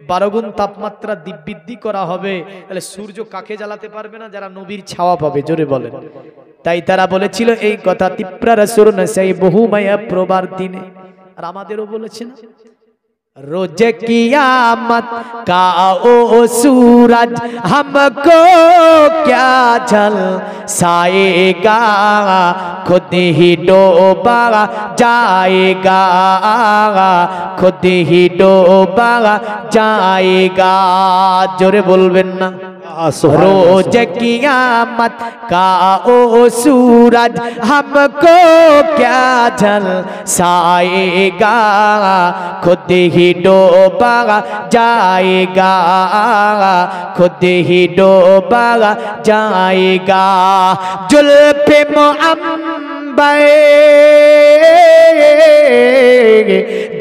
12 গুণ তাপমাত্রা দিব্যিদ্ধি করা হবে, তাহলে সূর্য কাকে জ্বালাতে পারবে না? যারা নবীর ছাওয়া পাবে, জোরে বলেন। তাই তারা বলেছিল এই কথা, তিপ্রা রাসূল সেই বহু মায়া প্রবার দিনে। আর আমাদেরও বলেছেন, रोज कियामत का ओ सूरज हमको क्या झलसाएगा, खुद ही डूबा जाएगा, खुद ही डूबा जाएगा। जोरे बोलबेन ना। रोज कियामत का ओ सूरज हमको क्या झलसाएगा, खुद ही डूबा जाएगा, खुद ही डूबा जाएगा। जुल्फ़े मुअम्बर,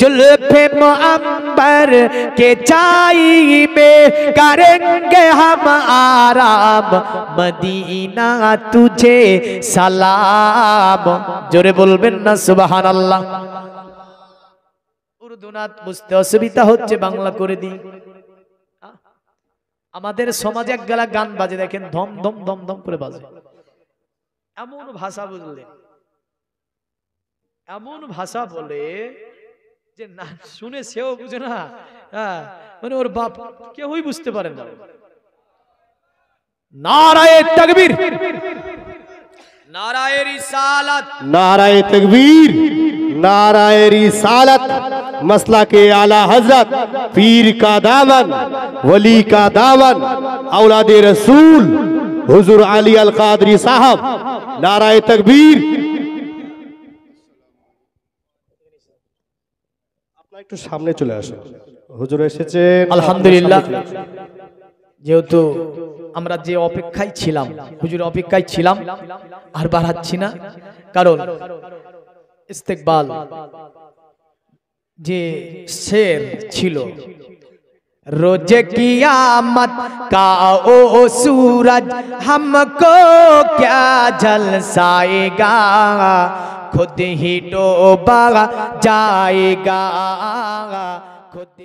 जुल्फ़े मुअम्बर के छाई में करेंगे हम आराम, मदीना तुझे सलाम। जोरे बोलबेन ना सुबहानाल्लाह। উর্দুনাথ বুঝতে অসুবিধা হচ্ছে, বাংলা করে দিই। আমাদের সমাজে এক গেলা গান বাজে, দেখেন ধম ধম ধম ধম করে বাজে। এমন ভাষা বুঝলেন, এমন ভাষা বলে যে না শুনে সেও বুঝে না, মানে ওর বাপ কেউই বুঝতে পারে না। নারায়ে তাকবীর, नाराए रिसालत, नाराए तकबीर, नाराए रिसालत, मसला के आला हजरत, पीर का दामन, वली का दामन, औलादे रसूल हुजूर अली अल कादरी साहब, नाराए तकबीर। আপনারা একটু সামনে চলে আসুন, হুজুর এসেছেন। আলহামদুলিল্লাহ। যেহেতু আমরা যে অপেক্ষায় ছিলাম, হুজুরের অপেক্ষায় ছিলাম, আর বাড়াচ্ছি না, কারণ ইস্তেকবাল যে শের ছিল, रोज कियामत का ओ सूरज हमको क्या झलसाएगा, खुद ही डूबा जाएगा, खुद